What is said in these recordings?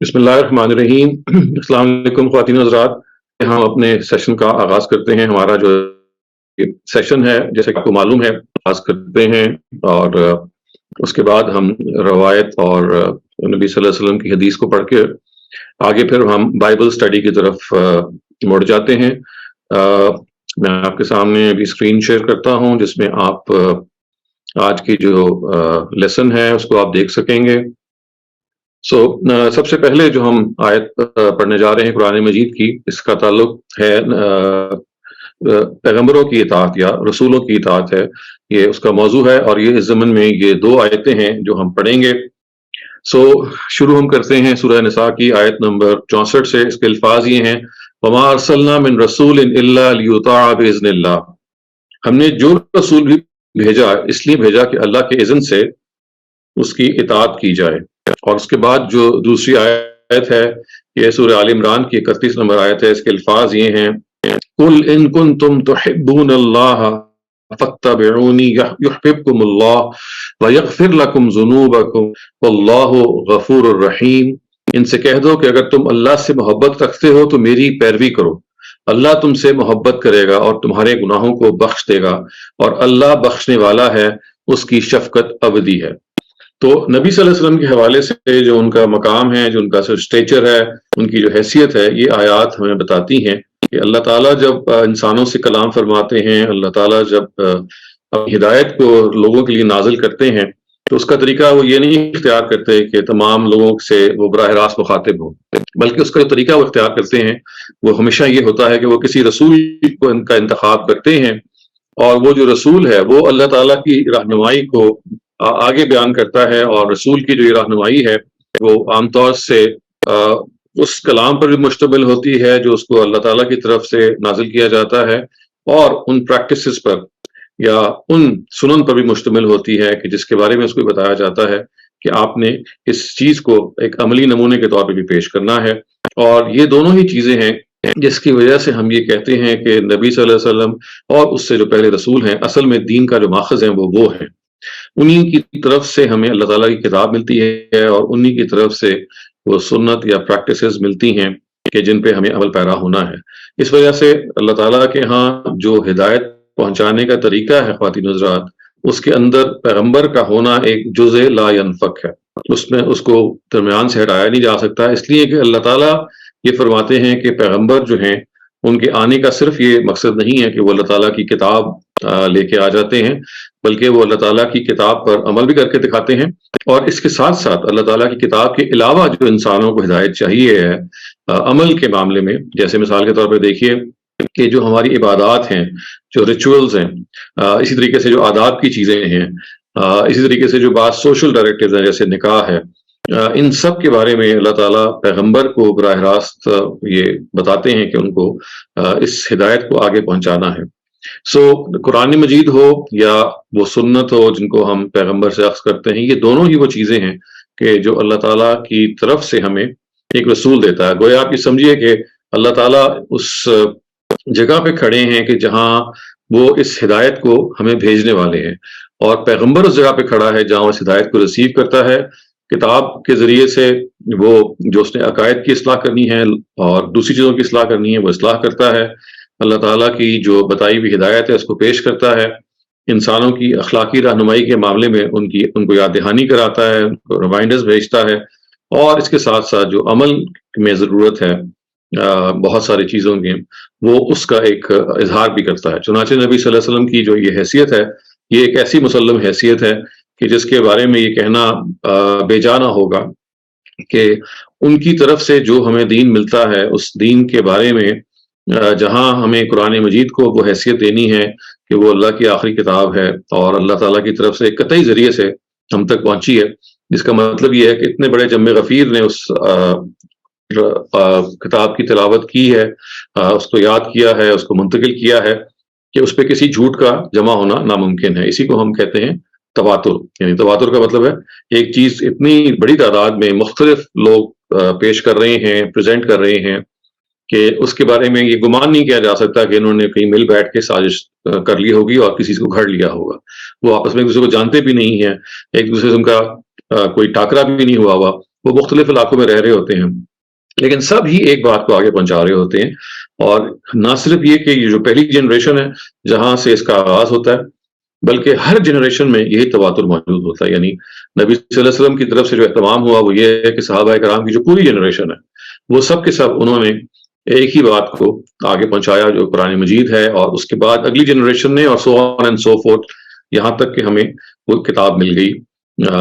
بسم اللہ الرحمن الرحیم۔ السلام علیکم خواتین و حضرات، ہم اپنے سیشن کا آغاز کرتے ہیں۔ ہمارا جو سیشن ہے جیسے کہ آپ کو معلوم ہے آغاز کرتے ہیں، اور اس کے بعد ہم روایت اور نبی صلی اللہ علیہ وسلم کی حدیث کو پڑھ کے آگے پھر ہم بائبل اسٹڈی کی طرف مڑ جاتے ہیں۔ میں آپ کے سامنے ابھی اسکرین شیئر کرتا ہوں جس میں آپ آج کی جو لیسن ہے اس کو آپ دیکھ سکیں گے۔ سب سے پہلے جو ہم آیت پڑھنے جا رہے ہیں قرآن مجید کی، اس کا تعلق ہے پیغمبروں کی اطاعت یا رسولوں کی اطاعت ہے، یہ اس کا موضوع ہے، اور یہ اس ضمن میں یہ دو آیتیں ہیں جو ہم پڑھیں گے۔ شروع ہم کرتے ہیں سورہ نساء کی آیت نمبر 64 سے۔ اس کے الفاظ یہ ہیں: وَمَا أَرْسَلْنَا مِن رَسُولٍ إِلَّا لِيُطَاعَ بِإِذْنِ اللَّهِ، ہم نے جو رسول بھی بھیجا اس لیے بھیجا کہ اللہ کے اذن سے اس کی اطاعت کی جائے۔ اور اس کے بعد جو دوسری آیت ہے یہ سورہ آل عمران کی 31 نمبر آیت ہے۔ اس کے الفاظ یہ ہیں: قُلْ إِن كُنتُمْ تُحِبُّونَ اللَّهَ فَاتَّبِعُونِي يُحْبِبْكُمُ اللَّهُ وَيَغْفِرْ لَكُمْ ذُنُوبَكُمْ وَاللَّهُ غَفُورٌ رَحِيمٌ، ان سے کہہ دو کہ اگر تم اللہ سے محبت رکھتے ہو تو میری پیروی کرو، اللہ تم سے محبت کرے گا اور تمہارے گناہوں کو بخش دے گا، اور اللہ بخشنے والا ہے، اس کی شفقت ابدی ہے۔ تو نبی صلی اللہ علیہ وسلم کے حوالے سے جو ان کا مقام ہے، جو ان کا اسٹیچر ہے، ان کی جو حیثیت ہے، یہ آیات ہمیں بتاتی ہیں کہ اللہ تعالیٰ جب انسانوں سے کلام فرماتے ہیں، اللہ تعالیٰ جب ہدایت کو لوگوں کے لیے نازل کرتے ہیں تو اس کا طریقہ وہ یہ نہیں اختیار کرتے کہ تمام لوگوں سے وہ براہ راست مخاطب ہوں، بلکہ اس کا جو طریقہ وہ اختیار کرتے ہیں وہ ہمیشہ یہ ہوتا ہے کہ وہ کسی رسول کو ان کا انتخاب کرتے ہیں، اور وہ جو رسول ہے وہ اللہ تعالیٰ کی رہنمائی کو آگے بیان کرتا ہے، اور رسول کی جو یہ رہنمائی ہے وہ عام طور سے اس کلام پر بھی مشتمل ہوتی ہے جو اس کو اللہ تعالیٰ کی طرف سے نازل کیا جاتا ہے، اور ان پریکٹسز پر یا ان سنن پر بھی مشتمل ہوتی ہے کہ جس کے بارے میں اس کو بتایا جاتا ہے کہ آپ نے اس چیز کو ایک عملی نمونے کے طور پہ بھی پیش کرنا ہے۔ اور یہ دونوں ہی چیزیں ہیں جس کی وجہ سے ہم یہ کہتے ہیں کہ نبی صلی اللہ علیہ وسلم اور اس سے جو پہلے رسول ہیں اصل میں دین کا جو ماخذ ہیں وہ ہیں، انہی کی طرف سے ہمیں اللہ تعالیٰ کی کتاب ملتی ہے، اور انہی کی طرف سے وہ سنت یا پریکٹسز ملتی ہیں کہ جن پہ ہمیں عمل پیرا ہونا ہے۔ اس وجہ سے اللہ تعالیٰ کے ہاں جو ہدایت پہنچانے کا طریقہ ہے خواتین حضرات، اس کے اندر پیغمبر کا ہونا ایک جزء لا ینفک ہے، اس میں اس کو درمیان سے ہٹایا نہیں جا سکتا، اس لیے کہ اللہ تعالیٰ یہ فرماتے ہیں کہ پیغمبر جو ہیں ان کے آنے کا صرف یہ مقصد نہیں ہے کہ وہ اللہ تعالیٰ کی کتاب لے کے آ جاتے ہیں، بلکہ وہ اللہ تعالیٰ کی کتاب پر عمل بھی کر کے دکھاتے ہیں، اور اس کے ساتھ ساتھ اللہ تعالیٰ کی کتاب کے علاوہ جو انسانوں کو ہدایت چاہیے ہے عمل کے معاملے میں، جیسے مثال کے طور پہ دیکھیے کہ جو ہماری عبادات ہیں، جو ریچولز ہیں، اسی طریقے سے جو آداب کی چیزیں ہیں، اسی طریقے سے جو بعض سوشل ڈائریکٹیوز ہیں جیسے نکاح ہے، ان سب کے بارے میں اللہ تعالیٰ پیغمبر کو براہ راست یہ بتاتے ہیں کہ ان کو اس ہدایت کو آگے پہنچانا ہے۔ قرآن مجید ہو یا وہ سنت ہو جن کو ہم پیغمبر سے اخذ کرتے ہیں، یہ دونوں ہی وہ چیزیں ہیں کہ جو اللہ تعالیٰ کی طرف سے ہمیں ایک رسول دیتا ہے۔ گویا آپ یہ سمجھیے کہ اللہ تعالیٰ اس جگہ پہ کھڑے ہیں کہ جہاں وہ اس ہدایت کو ہمیں بھیجنے والے ہیں، اور پیغمبر اس جگہ پہ کھڑا ہے جہاں اس ہدایت کو ریسیو کرتا ہے۔ کتاب کے ذریعے سے وہ جو اس نے عقائد کی اصلاح کرنی ہے اور دوسری چیزوں کی اصلاح کرنی ہے وہ اصلاح کرتا ہے، اللہ تعالیٰ کی جو بتائی ہوئی ہدایت ہے اس کو پیش کرتا ہے، انسانوں کی اخلاقی رہنمائی کے معاملے میں ان کو یاد دہانی کراتا ہے، ان کو ریمائنڈرز بھیجتا ہے، اور اس کے ساتھ ساتھ جو عمل میں ضرورت ہے بہت ساری چیزوں کے، وہ اس کا ایک اظہار بھی کرتا ہے۔ چنانچہ نبی صلی اللہ علیہ وسلم کی جو یہ حیثیت ہے، یہ ایک ایسی مسلم حیثیت ہے کہ جس کے بارے میں یہ کہنا بے جا نہ ہوگا کہ ان کی طرف سے جو ہمیں دین ملتا ہے، اس دین کے بارے میں جہاں ہمیں قرآن مجید کو وہ حیثیت دینی ہے کہ وہ اللہ کی آخری کتاب ہے اور اللہ تعالیٰ کی طرف سے ایک قطعی ذریعے سے ہم تک پہنچی ہے، جس کا مطلب یہ ہے کہ اتنے بڑے جم غفیر نے اس کتاب کی تلاوت کی ہے، اس کو یاد کیا ہے، اس کو منتقل کیا ہے کہ اس پہ کسی جھوٹ کا جمع ہونا ناممکن ہے۔ اسی کو ہم کہتے ہیں تواتر، یعنی تواتر کا مطلب ہے ایک چیز اتنی بڑی تعداد میں مختلف لوگ پیش کر رہے ہیں، پریزنٹ کر رہے ہیں کہ اس کے بارے میں یہ گمان نہیں کیا جا سکتا کہ انہوں نے کہیں مل بیٹھ کے سازش کر لی ہوگی اور کسی کو گھڑ لیا ہوگا۔ وہ آپس میں ایک دوسرے کو جانتے بھی نہیں ہیں، ایک دوسرے سے ان کا کوئی ٹاکرا بھی نہیں ہوا ہوا، وہ مختلف علاقوں میں رہ رہے ہوتے ہیں، لیکن سب ہی ایک بات کو آگے پہنچا رہے ہوتے ہیں. اور نہ صرف یہ کہ یہ جو پہلی جنریشن ہے جہاں سے اس کا آغاز ہوتا ہے، بلکہ ہر جنریشن میں یہی تواتر موجود ہوتا ہے. یعنی نبی صلی اللہ علیہ وسلم کی طرف سے جو اہتمام ہوا وہ یہ ہے کہ صحابہ کرام کی جو پوری جنریشن ہے وہ سب کے سب انہوں نے ایک ہی بات کو آگے پہنچایا جو قرآن مجید ہے، اور اس کے بعد اگلی جنریشن نے، اور سو آن اینڈ سو فورتھ، یہاں تک کہ ہمیں وہ کتاب مل گئی،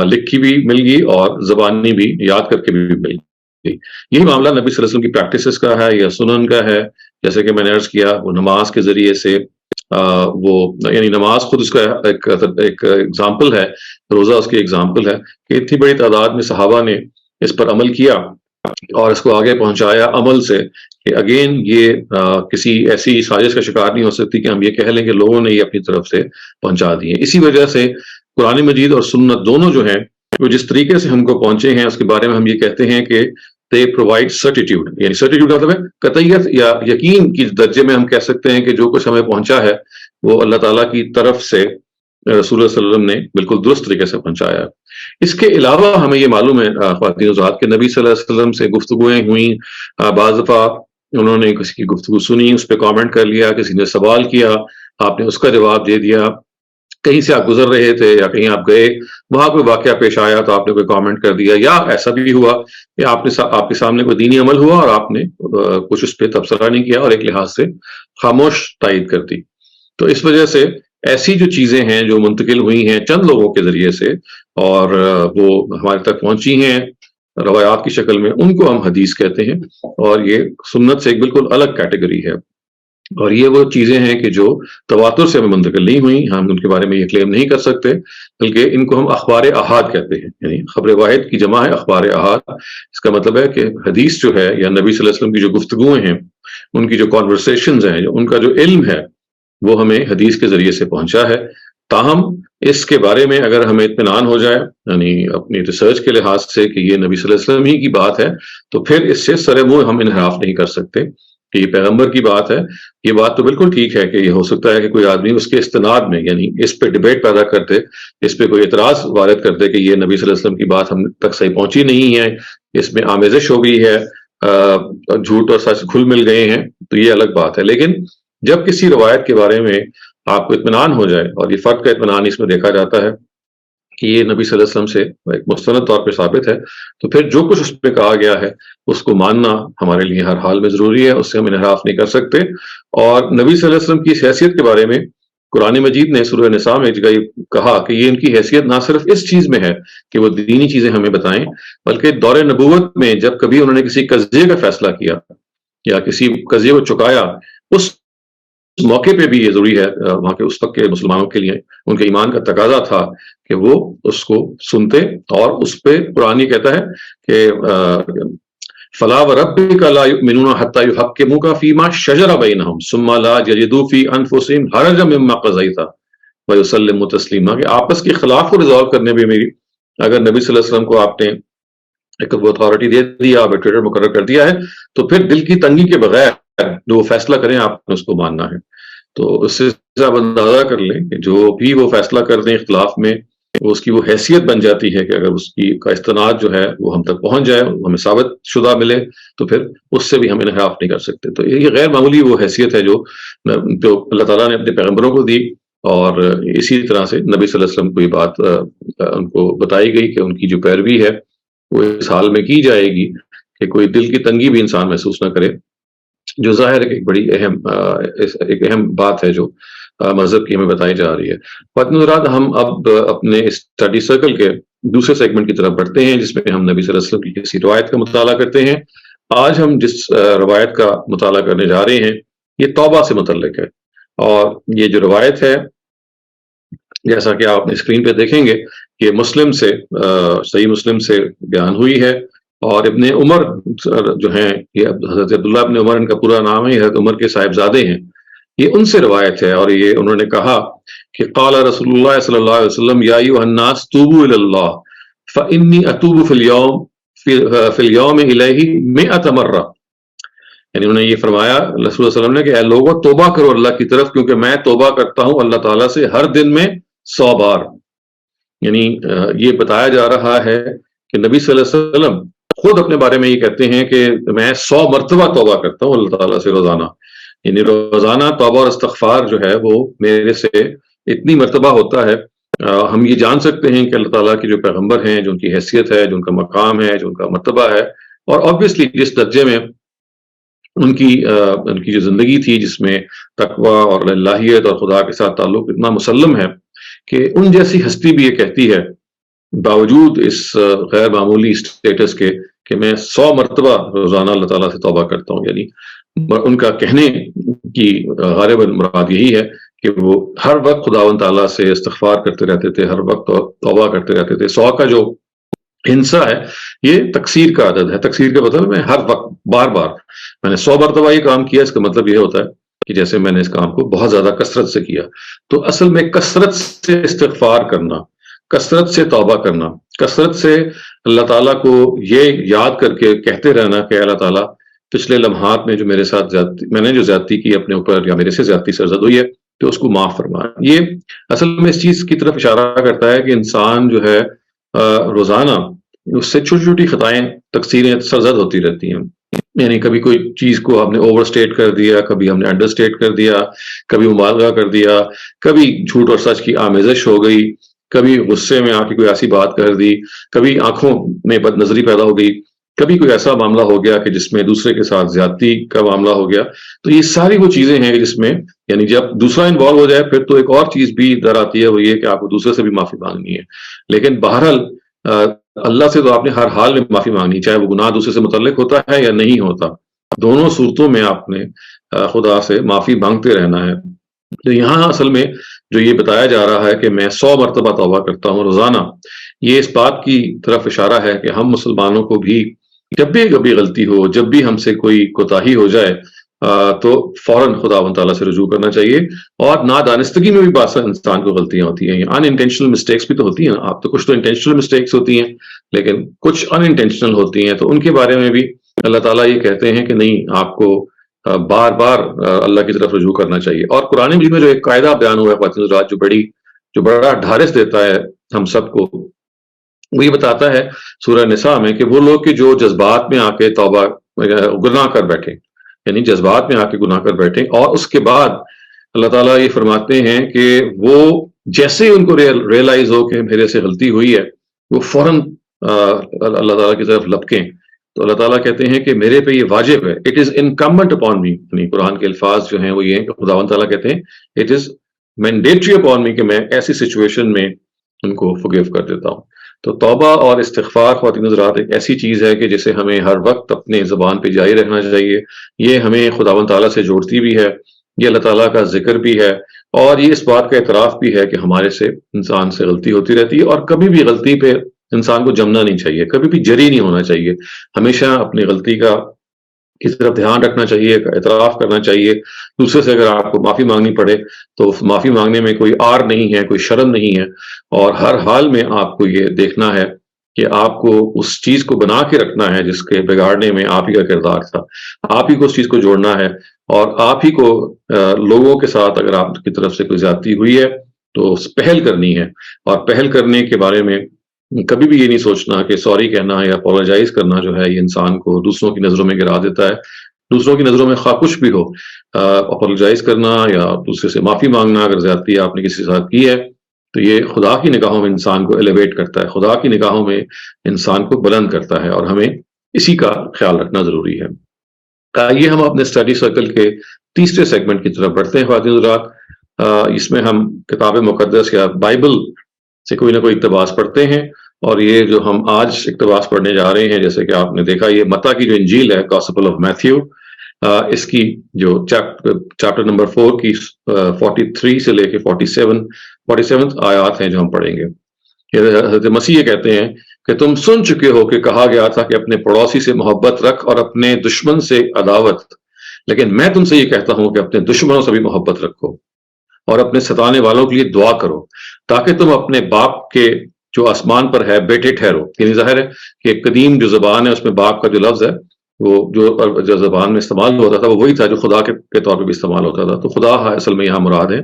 لکھی بھی مل گئی اور زبانی بھی یاد کر کے بھی مل گئی. یہی معاملہ نبی صلی اللہ علیہ وسلم کی پریکٹسز کا ہے یا سنن کا ہے. جیسے کہ میں نے عرض کیا، وہ نماز کے ذریعے سے وہ یعنی نماز خود اس کا ایک ایگزامپل ہے، روزہ اس کی ایگزامپل ہے کہ اتنی بڑی تعداد میں صحابہ نے اس پر عمل کیا اور اس کو آگے پہنچایا عمل سے، کہ اگین یہ کسی ایسی سازش کا شکار نہیں ہو سکتی کہ ہم یہ کہہ لیں کہ لوگوں نے یہ اپنی طرف سے پہنچا دی ہے. اسی وجہ سے قرآن مجید اور سنت دونوں جو ہیں وہ جس طریقے سے ہم کو پہنچے ہیں اس کے بارے میں ہم یہ کہتے ہیں کہ they provide certitude. یعنی certitude کا مطلب ہے قطعیت یا یقین کی درجے میں ہم کہہ سکتے ہیں کہ جو کچھ ہمیں پہنچا ہے وہ اللہ تعالیٰ کی طرف سے رسول اللہ صلی اللہ علیہ وسلم نے بالکل درست طریقے سے پہنچایا. اس کے علاوہ ہمیں یہ معلوم ہے خواتین حضرات کہ نبی صلی اللہ علیہ وسلم سے گفتگویں ہوئیں، بعض دفعہ انہوں نے کسی کی گفتگو سنی، اس پہ کامنٹ کر لیا، کسی نے سوال کیا، آپ نے اس کا جواب دے دیا. کہیں سے آپ گزر رہے تھے یا کہیں آپ گئے، وہاں کوئی واقعہ پیش آیا تو آپ نے کوئی کامنٹ کر دیا، یا ایسا بھی ہوا کہ آپ کے سامنے کوئی دینی عمل ہوا اور آپ نے کچھ اس پہ تبصرہ نہیں کیا اور ایک لحاظ سے خاموش تائید کر دی. تو اس وجہ سے ایسی جو چیزیں ہیں جو منتقل ہوئی ہیں چند لوگوں کے ذریعے سے اور وہ ہمارے تک پہنچی ہیں روایات کی شکل میں، ان کو ہم حدیث کہتے ہیں، اور یہ سنت سے ایک بالکل الگ کیٹیگری ہے. اور یہ وہ چیزیں ہیں کہ جو تواتر سے ہمیں منتقل نہیں ہوئی، ہم ان کے بارے میں یہ کلیم نہیں کر سکتے، بلکہ ان کو ہم اخبار احاد کہتے ہیں. یعنی خبر واحد کی جمع ہے اخبار احاد. اس کا مطلب ہے کہ حدیث جو ہے یا نبی صلی اللہ علیہ وسلم کی جو گفتگویں ہیں، ان کی جو کانورسیشنز ہیں، ان کا جو علم ہے وہ ہمیں حدیث کے ذریعے سے پہنچا ہے. تاہم اس کے بارے میں اگر ہمیں اطمینان ہو جائے، یعنی اپنی ریسرچ کے لحاظ سے کہ یہ نبی صلی اللہ علیہ وسلم ہی کی بات ہے، تو پھر اس سے سر منہ ہم انحراف نہیں کر سکتے کہ یہ پیغمبر کی بات ہے. یہ بات تو بالکل ٹھیک ہے کہ یہ ہو سکتا ہے کہ کوئی آدمی اس کے استناد میں، یعنی اس پہ ڈبیٹ پیدا کرتے، اس پہ کوئی اعتراض وارد کرتے کہ یہ نبی صلی اللہ علیہ وسلم کی بات ہم تک صحیح پہنچی نہیں ہے، اس میں آمیزش ہو گئی ہے، جھوٹ اور سچ گھل مل گئے ہیں، تو یہ الگ بات ہے. لیکن جب کسی روایت کے بارے میں آپ کو اطمینان ہو جائے، اور یہ فرد کا اطمینان اس میں دیکھا جاتا ہے کہ یہ نبی صلی اللہ علیہ وسلم سے ایک مستند طور پہ ثابت ہے، تو پھر جو کچھ اس پہ کہا گیا ہے اس کو ماننا ہمارے لیے ہر حال میں ضروری ہے، اس سے ہم انحراف نہیں کر سکتے. اور نبی صلی اللہ علیہ وسلم کی اس حیثیت کے بارے میں قرآن مجید نے سورہ نساء میں ایک جگہ کہا کہ یہ ان کی حیثیت نہ صرف اس چیز میں ہے کہ وہ دینی چیزیں ہمیں بتائیں، بلکہ دور نبوت میں جب کبھی انہوں نے کسی قضیے کا فیصلہ کیا یا کسی قضیے کو چکایا، اس موقع پہ بھی یہ ضروری ہے، وہاں کے اس وقت کے مسلمانوں کے لیے ان کے ایمان کا تقاضا تھا کہ وہ اس کو سنتے، اور اس پہ قرآن یہ کہتا ہے کہ فلا وربک لا یؤمنون حتی یحکموک فیما شجر بینہم ثم لا یجدوا فی انفسہم حرجا مما قضیت ویسلموا تسلیما، کہ آپس کے اختلاف کو ریزالو کرنے میں میری، اگر نبی صلی اللہ علیہ وسلم کو آپ نے ایک وہ اتھارٹی دے دیا، آربیٹریٹر مقرر کر دیا ہے، تو پھر دل کی تنگی کے بغیر جو فیصلہ کریں آپ نے اس کو ماننا ہے. تو اس سے آپ اندازہ کر لیں کہ جو بھی وہ فیصلہ کر دیں اختلاف میں، اس کی وہ حیثیت بن جاتی ہے کہ اگر اس کی کا استناد جو ہے وہ ہم تک پہنچ جائے، ہمیں ثابت شدہ ملے، تو پھر اس سے بھی ہم انحراف نہیں کر سکتے. تو یہ غیر معمولی وہ حیثیت ہے جو اللہ تعالیٰ نے اپنے پیغمبروں کو دی، اور اسی طرح سے نبی صلی اللہ علیہ وسلم کو یہ بات ان کو بتائی گئی کہ ان کی جو پیروی ہے وہ اس حال میں کی جائے گی کہ کوئی دل کی تنگی بھی انسان محسوس نہ کرے، جو ظاہر ہے کہ ایک بڑی اہم بات ہے جو مذہب کی ہمیں بتائی جا رہی ہے. خواتین حضرات، ہم اب اپنے اسٹڈی سرکل کے دوسرے سیگمنٹ کی طرف بڑھتے ہیں جس میں ہم نبی صلی اللہ علیہ وسلم کی کسی روایت کا مطالعہ کرتے ہیں. آج ہم جس روایت کا مطالعہ کرنے جا رہے ہیں یہ توبہ سے متعلق ہے، اور یہ جو روایت ہے جیسا کہ آپ اپنے اسکرین پہ دیکھیں گے کہ مسلم سے صحیح مسلم سے بیان ہوئی ہے، اور ابن عمر جو ہیں، یہ حضرت عبداللہ ابن عمر ان کا پورا نام ہے، حضرت عمر کے صاحبزادے ہیں، یہ ان سے روایت ہے. اور یہ انہوں نے کہا کہ قال رسول اللہ صلی اللہ علیہ وسلم یا ایھا الناس توبوا الی اللہ فانی اتوب فی اليوم الیہ 100 مرہ. یعنی انہوں نے یہ فرمایا رسول اللہ صلی اللہ علیہ وسلم نے کہ اے لوگوں توبہ کرو اللہ کی طرف، کیونکہ میں توبہ کرتا ہوں اللہ تعالیٰ سے ہر دن میں 100 بار. یعنی یہ بتایا جا رہا ہے کہ نبی صلی اللہ علیہ وسلم خود اپنے بارے میں یہ کہتے ہیں کہ میں 100 مرتبہ توبہ کرتا ہوں اللہ تعالیٰ سے روزانہ، یعنی روزانہ توبہ اور استغفار جو ہے وہ میرے سے اتنی مرتبہ ہوتا ہے۔ ہم یہ جان سکتے ہیں کہ اللہ تعالیٰ کے جو پیغمبر ہیں، جو ان کی حیثیت ہے، جو ان کا مقام ہے، جو ان کا مرتبہ ہے، اور آبویسلی جس درجے میں ان کی جو زندگی تھی جس میں تقوی اور الہیت اور خدا کے ساتھ تعلق اتنا مسلم ہے کہ ان جیسی ہستی بھی یہ کہتی ہے باوجود اس غیر معمولی اسٹیٹس کے کہ میں 100 مرتبہ روزانہ اللہ تعالیٰ سے توبہ کرتا ہوں، یعنی ان کا کہنے کی غالباً مراد یہی ہے کہ وہ ہر وقت خداوند تعالیٰ سے استغفار کرتے رہتے تھے، ہر وقت توبہ کرتے رہتے تھے۔ 100 کا جو ہنسا ہے یہ تکثیر کا عدد ہے، تکثیر کا مطلب میں ہر وقت بار بار میں نے 100 مرتبہ یہ کام کیا، اس کا مطلب یہ ہوتا ہے کہ جیسے میں نے اس کام کو بہت زیادہ کثرت سے کیا۔ تو اصل میں کثرت سے استغفار کرنا، کثرت سے توبہ کرنا، کثرت سے اللہ تعالیٰ کو یہ یاد کر کے کہتے رہنا کہ اللہ تعالیٰ پچھلے لمحات میں جو میرے ساتھ میں نے جو زیادتی کی اپنے اوپر یا میرے سے زیادتی سرزد ہوئی ہے تو اس کو معاف فرما۔ یہ اصل میں اس چیز کی طرف اشارہ کرتا ہے کہ انسان جو ہے روزانہ اس سے چھوٹی چھوٹی خطائیں تقصیریں سرزد ہوتی رہتی ہیں، یعنی کبھی کوئی چیز کو ہم نے اوور اسٹیٹ کر دیا، کبھی ہم نے انڈر اسٹیٹ کر دیا، کبھی مبالغہ کر دیا، کبھی جھوٹ اور سچ کی آمیزش ہو گئی، کبھی غصے میں آ کے کوئی ایسی بات کر دی، کبھی آنکھوں میں بد نظری پیدا ہو گئی، کبھی کوئی ایسا معاملہ ہو گیا کہ جس میں دوسرے کے ساتھ زیادتی کا معاملہ ہو گیا۔ تو یہ ساری وہ چیزیں ہیں جس میں یعنی جب دوسرا انوالو ہو جائے پھر تو ایک اور چیز بھی در آتی ہے، وہ یہ کہ آپ کو دوسرے سے بھی معافی مانگنی ہے۔ لیکن بہرحال اللہ سے تو آپ نے ہر حال میں معافی مانگنی، چاہے وہ گناہ دوسرے سے متعلق ہوتا ہے یا نہیں ہوتا، دونوں صورتوں میں آپ نے خدا سے معافی مانگتے رہنا ہے۔ تو یہاں اصل میں جو یہ بتایا جا رہا ہے کہ میں 100 مرتبہ توبہ کرتا ہوں روزانہ، یہ اس بات کی طرف اشارہ ہے کہ ہم مسلمانوں کو بھی جب بھی کبھی غلطی ہو، جب بھی ہم سے کوئی کوتاہی ہو جائے تو فوراً خداوند تعالیٰ سے رجوع کرنا چاہیے۔ اور نادانستگی میں بھی بعض انسان کو غلطیاں ہوتی ہیں، ان انٹینشنل مسٹیکس بھی تو ہوتی ہیں، آپ تو کچھ تو انٹینشنل مسٹیکس ہوتی ہیں لیکن کچھ ان انٹینشنل ہوتی ہیں، تو ان کے بارے میں بھی اللہ تعالیٰ یہ کہتے ہیں کہ نہیں، آپ کو بار بار اللہ کی طرف رجوع کرنا چاہیے۔ اور قرآن مجید میں جو ایک قاعدہ بیان ہوا ہے خواتین حضرات، جو بڑا ڈھارس دیتا ہے ہم سب کو، وہ یہ بتاتا ہے سورہ نساء میں کہ وہ لوگ کہ جو جذبات میں آ کے توبہ گناہ کر بیٹھے، یعنی جذبات میں آ کے گناہ کر بیٹھے اور اس کے بعد اللہ تعالیٰ یہ فرماتے ہیں کہ وہ جیسے ان کو ریئلائز ہو کہ میرے سے غلطی ہوئی ہے وہ فوراً اللہ تعالیٰ کی طرف لپکیں۔ تو اللہ تعالیٰ کہتے ہیں کہ میرے پہ یہ واجب ہے، it is incumbent upon me, یعنی قرآن کے الفاظ جو ہیں وہ یہ ہیں کہ خداوند تعالیٰ کہتے ہیں it is mandatory upon me کہ میں ایسی سچویشن میں ان کو فورگیو کر دیتا ہوں۔ تو توبہ اور استغفار خواتین حضرات ایک ایسی چیز ہے کہ جسے ہمیں ہر وقت اپنے زبان پہ جاری رکھنا چاہیے۔ یہ ہمیں خداوند تعالیٰ سے جوڑتی بھی ہے، یہ اللہ تعالیٰ کا ذکر بھی ہے، اور یہ اس بات کا اعتراف بھی ہے کہ ہمارے سے انسان سے غلطی ہوتی رہتی ہے، اور کبھی بھی غلطی پہ انسان کو جمنا نہیں چاہیے، کبھی بھی جری نہیں ہونا چاہیے، ہمیشہ اپنی غلطی کا اس طرف دھیان رکھنا چاہیے، اعتراف کرنا چاہیے۔ دوسرے سے اگر آپ کو معافی مانگنی پڑے تو معافی مانگنے میں کوئی آر نہیں ہے، کوئی شرم نہیں ہے، اور ہر حال میں آپ کو یہ دیکھنا ہے کہ آپ کو اس چیز کو بنا کے رکھنا ہے جس کے بگاڑنے میں آپ ہی کا کردار تھا، آپ ہی کو اس چیز کو جوڑنا ہے، اور آپ ہی کو لوگوں کے ساتھ اگر آپ کی طرف سے کوئی زیادتی ہوئی ہے تو پہل کرنی ہے، اور پہل کرنے کے بارے میں کبھی بھی یہ نہیں سوچنا کہ سوری کہنا یا اپولوجائز کرنا جو ہے یہ انسان کو دوسروں کی نظروں میں گرا دیتا ہے۔ دوسروں کی نظروں میں خواہ کچھ بھی ہو، اپولوجائز کرنا یا دوسرے سے معافی مانگنا اگر زیادتی آپ نے کسی کے ساتھ کی ہے تو یہ خدا کی نگاہوں میں انسان کو ایلیویٹ کرتا ہے، خدا کی نگاہوں میں انسان کو بلند کرتا ہے، اور ہمیں اسی کا خیال رکھنا ضروری ہے۔ آئیے ہم اپنے اسٹڈی سرکل کے تیسرے سیگمنٹ کی طرف بڑھتے ہیں خواتین حضرات۔ اس میں ہم کتاب مقدس یا بائبل سے کوئی نہ کوئی اقتباس پڑھتے ہیں، اور یہ جو ہم آج اقتباس پڑھنے جا رہے ہیں جیسے کہ آپ نے دیکھا یہ متی کی جو انجیل ہے، گاسپل آف میتھیو، اس کی جو چیپٹر نمبر 4 کی 43 سے لے کے 47 آیات ہیں جو ہم پڑھیں گے۔ حضرت مسیح یہ کہتے ہیں کہ تم سن چکے ہو کہ کہا گیا تھا کہ اپنے پڑوسی سے محبت رکھ اور اپنے دشمن سے عداوت، لیکن میں تم سے یہ کہتا ہوں کہ اپنے دشمنوں سے بھی محبت رکھو اور اپنے ستانے والوں کے لیے دعا کرو، تاکہ تم اپنے باپ کے جو آسمان پر ہے بیٹے ٹھہرو۔ یعنی ظاہر ہے کہ قدیم جو زبان ہے اس میں باپ کا جو لفظ ہے وہ جو زبان میں استعمال ہوتا تھا وہ وہی تھا جو خدا کے طور پہ بھی استعمال ہوتا تھا، تو خدا اصل میں یہاں مراد ہے،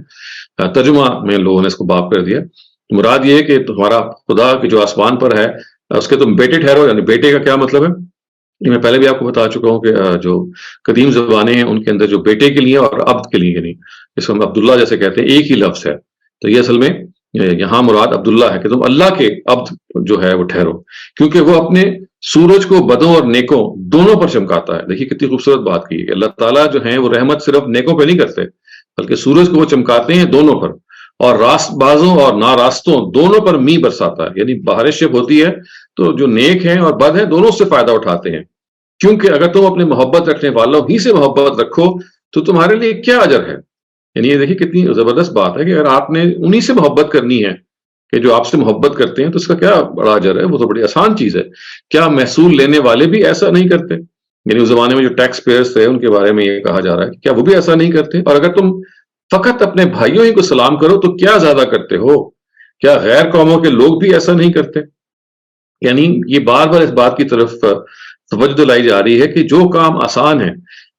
ترجمہ میں لوگوں نے اس کو باپ کر دیا۔ مراد یہ ہے کہ تمہارا خدا کے جو آسمان پر ہے اس کے تم بیٹے ٹھہرو، یعنی بیٹے کا کیا مطلب ہے؟ یہ میں پہلے بھی آپ کو بتا چکا ہوں کہ جو قدیم زبانیں ہیں ان کے اندر جو بیٹے کے لیے اور عبد کے لیے، یعنی اس کو ہم عبداللہ جیسے کہتے ہیں، ایک ہی لفظ ہے. تو یہ اصل میں یہاں مراد عبداللہ ہے کہ تم اللہ کے عبد جو ہے وہ ٹھہرو، کیونکہ وہ اپنے سورج کو بدوں اور نیکوں دونوں پر چمکاتا ہے. دیکھیے کتنی خوبصورت بات کی ہے کہ اللہ تعالیٰ جو ہیں وہ رحمت صرف نیکوں پہ نہیں کرتے، بلکہ سورج کو وہ چمکاتے ہیں دونوں پر، اور راست بازوں اور ناراستوں دونوں پر می برساتا ہے. یعنی بارش جب ہوتی ہے تو جو نیک ہیں اور بد ہیں دونوں اس سے فائدہ اٹھاتے ہیں، کیونکہ اگر تم اپنے محبت رکھنے والوں ہی سے محبت رکھو تو تمہارے لیے کیا اجر ہے. یعنی یہ دیکھیے کتنی زبردست بات ہے کہ اگر آپ نے انہی سے محبت کرنی ہے کہ جو آپ سے محبت کرتے ہیں، تو اس کا کیا بڑا اجر ہے، وہ تو بڑی آسان چیز ہے. کیا محصول لینے والے بھی ایسا نہیں کرتے؟ یعنی اس زمانے میں جو ٹیکس پیئرز تھے ان کے بارے میں یہ کہا جا رہا ہے کہ کیا وہ بھی ایسا نہیں کرتے؟ اور اگر تم فقط اپنے بھائیوں ہی کو سلام کرو تو کیا زیادہ کرتے ہو؟ کیا غیر قوموں کے لوگ بھی ایسا نہیں کرتے؟ یعنی یہ بار بار اس بات کی طرف توجہ دلائی جا رہی ہے کہ جو کام آسان ہے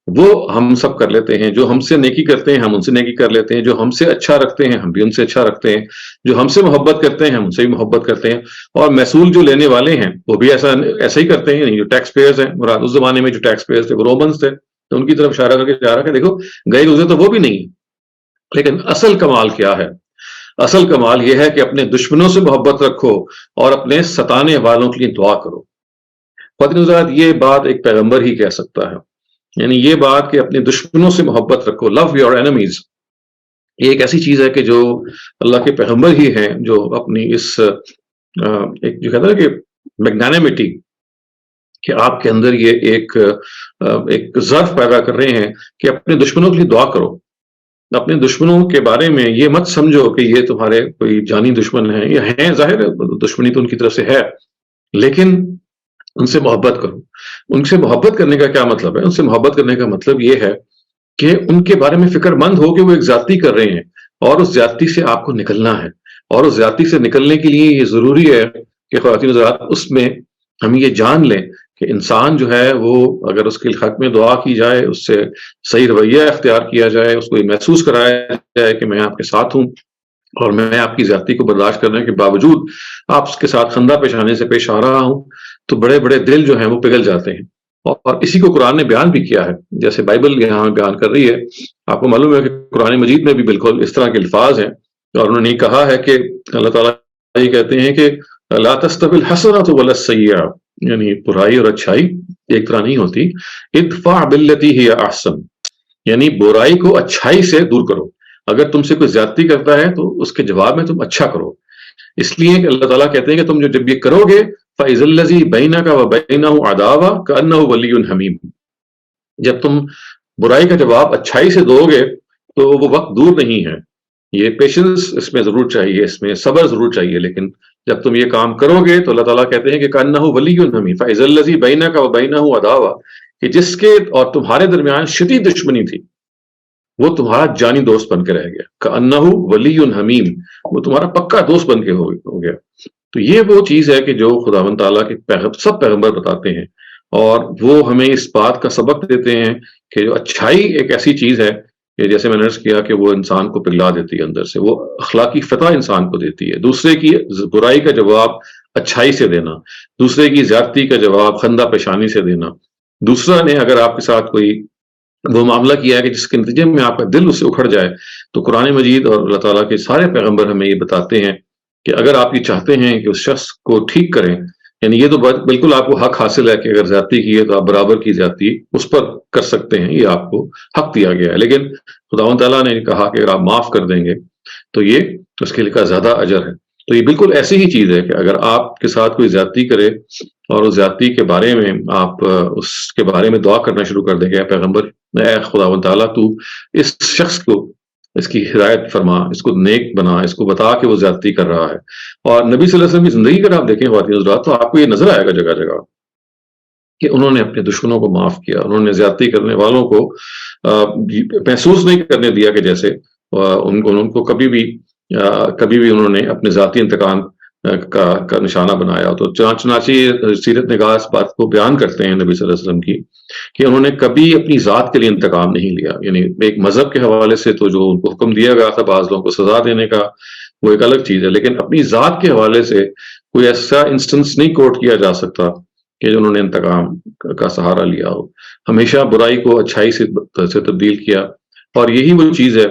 وہ ہم سب کر لیتے ہیں، جو ہم سے نیکی کرتے ہیں ہم ان سے نیکی کر لیتے ہیں، جو ہم سے اچھا رکھتے ہیں ہم بھی ان سے اچھا رکھتے ہیں، جو ہم سے محبت کرتے ہیں ہم ان سے بھی محبت کرتے ہیں، اور محصول جو لینے والے ہیں وہ بھی ایسا ہی کرتے ہیں. یعنی جو ٹیکس پیئرز ہیں، مراد اس زمانے میں جو ٹیکس پیئرز تھے وہ رومنز تھے، تو ان کی طرف اشارہ کر کے جا رہا کہ دیکھو گئے گزرے تو وہ بھی نہیں. لیکن اصل کمال کیا ہے؟ اصل کمال یہ ہے کہ اپنے دشمنوں سے محبت رکھو اور اپنے ستانے والوں کے لیے دعا کرو. خواتین حضرات، یہ بات ایک پیغمبر ہی کہہ سکتا ہے. یعنی یہ بات کہ اپنے دشمنوں سے محبت رکھو، لو یور اینیمیز، یہ ایک ایسی چیز ہے کہ جو اللہ کے پیغمبر ہی ہیں جو اپنی اس ایک جو کہتا ہے کہ میگنانیمٹی کہ آپ کے اندر یہ ایک ظرف پیدا کر رہے ہیں کہ اپنے دشمنوں کے لیے دعا کرو. اپنے دشمنوں کے بارے میں یہ مت سمجھو کہ یہ تمہارے کوئی جانی دشمن ہیں، یہ ہیں، ظاہر ہے دشمنی تو ان کی طرف سے ہے، لیکن ان سے محبت کرو. ان سے محبت کرنے کا کیا مطلب ہے؟ ان سے محبت کرنے کا مطلب یہ ہے کہ ان کے بارے میں فکر مند ہو کہ وہ ایک زیادتی کر رہے ہیں اور اس زیادتی سے آپ کو نکلنا ہے. اور اس زیادتی سے نکلنے کے لیے یہ ضروری ہے کہ خواتین حضرات اس میں ہم یہ جان لیں کہ انسان جو ہے وہ اگر اس کے حق میں دعا کی جائے، اس سے صحیح رویہ اختیار کیا جائے، اس کو یہ محسوس کرایا جائے کہ میں آپ کے ساتھ ہوں اور میں آپ کی زیادتی کو برداشت کرنے کے باوجود آپ اس کے ساتھ خندہ پیشانے سے پیش آ رہا ہوں، تو بڑے بڑے دل جو ہیں وہ پگھل جاتے ہیں. اور اسی کو قرآن نے بیان بھی کیا ہے، جیسے بائبل یہاں بیان کر رہی ہے. آپ کو معلوم ہے کہ قرآن مجید میں بھی بالکل اس طرح کے الفاظ ہیں، اور انہوں نے یہ کہا ہے کہ اللہ تعالیٰ یہ کہتے ہیں کہ لا تستوی الحسنۃ ولا السیئۃ، یعنی برائی اور اچھائی ایک طرح نہیں ہوتی. ادفع باللتی ہی احسن، یعنی برائی کو اچھائی سے دور کرو. اگر تم سے کوئی زیادتی کرتا ہے تو اس کے جواب میں تم اچھا کرو. اس لیے کہ اللہ تعالیٰ کہتے ہیں کہ تم جب یہ کرو گے فَإِذَا الَّذِي بَيْنَكَ وَبَيْنَهُ عَدَاوَةٌ كَأَنَّهُ وَلِيٌّ حَمِيمٌ، جب تم برائی کا جواب اچھائی سے دو گے تو وہ وقت دور نہیں ہے. یہ پیشنس اس میں ضرور چاہیے، اس میں صبر ضرور چاہیے، لیکن جب تم یہ کام کرو گے تو اللہ تعالیٰ کہتے ہیں کہ كَأَنَّهُ وَلِيٌّ حَمِيمٌ فَإِذَا الَّذِي بَيْنَكَ وَبَيْنَهُ عَدَاوَةٌ، کہ جس کے اور تمہارے درمیان شدید دشمنی تھی وہ تمہارا جانی دوست بن کے رہ گیا. كَأَنَّهُ وَلِيٌّ حَمِيمٌ، وہ تمہارا پکا دوست بن کے ہو گیا. تو یہ وہ چیز ہے کہ جو خداوند تعالیٰ کے سب پیغمبر بتاتے ہیں، اور وہ ہمیں اس بات کا سبق دیتے ہیں کہ جو اچھائی ایک ایسی چیز ہے کہ جیسے میں نے عرض کیا کہ وہ انسان کو پگھلا دیتی ہے اندر سے، وہ اخلاقی فتح انسان کو دیتی ہے. دوسرے کی برائی کا جواب اچھائی سے دینا، دوسرے کی زیادتی کا جواب خندہ پیشانی سے دینا. دوسرا نے اگر آپ کے ساتھ کوئی وہ معاملہ کیا ہے کہ جس کے نتیجے میں آپ کا دل اس سے اکھڑ جائے، تو قرآن مجید اور اللہ تعالیٰ کے سارے پیغمبر ہمیں یہ بتاتے ہیں کہ اگر آپ یہ چاہتے ہیں کہ اس شخص کو ٹھیک کریں، یعنی یہ تو بالکل آپ کو حق حاصل ہے کہ اگر زیادتی کی ہے تو آپ برابر کی زیادتی اس پر کر سکتے ہیں، یہ آپ کو حق دیا گیا ہے. لیکن خداوند تعالیٰ نے کہا کہ اگر آپ معاف کر دیں گے تو یہ اس کے لیے زیادہ اجر ہے. تو یہ بالکل ایسی ہی چیز ہے کہ اگر آپ کے ساتھ کوئی زیادتی کرے اور اس زیادتی کے بارے میں آپ اس کے بارے میں دعا کرنا شروع کر دیں گے، اے پیغمبر، اے خداوند تعالیٰ تو اس شخص کو اس کی ہدایت فرما، اس کو نیک بنا، اس کو بتا کہ وہ زیادتی کر رہا ہے. اور نبی صلی اللہ علیہ وسلم کی زندگی اگر آپ دیکھیں خواتین حضرات تو آپ کو یہ نظر آئے گا جگہ جگہ کہ انہوں نے اپنے دشمنوں کو معاف کیا، انہوں نے زیادتی کرنے والوں کو محسوس نہیں کرنے دیا کہ جیسے ان کو کبھی بھی انہوں نے اپنے ذاتی انتقام کا نشانہ بنایا. تو چنانچہ سیرت نگاہ اس بات کو بیان کرتے ہیں نبی صلی اللہ علیہ وسلم کی کہ انہوں نے کبھی اپنی ذات کے لیے انتقام نہیں لیا. یعنی ایک مذہب کے حوالے سے تو جو ان کو حکم دیا گیا تھا بعض لوگوں کو سزا دینے کا وہ ایک الگ چیز ہے، لیکن اپنی ذات کے حوالے سے کوئی ایسا انسٹنس نہیں کوٹ کیا جا سکتا کہ انہوں نے انتقام کا سہارا لیا ہو. ہمیشہ برائی کو اچھائی سے تبدیل کیا، اور یہی وہ چیز ہے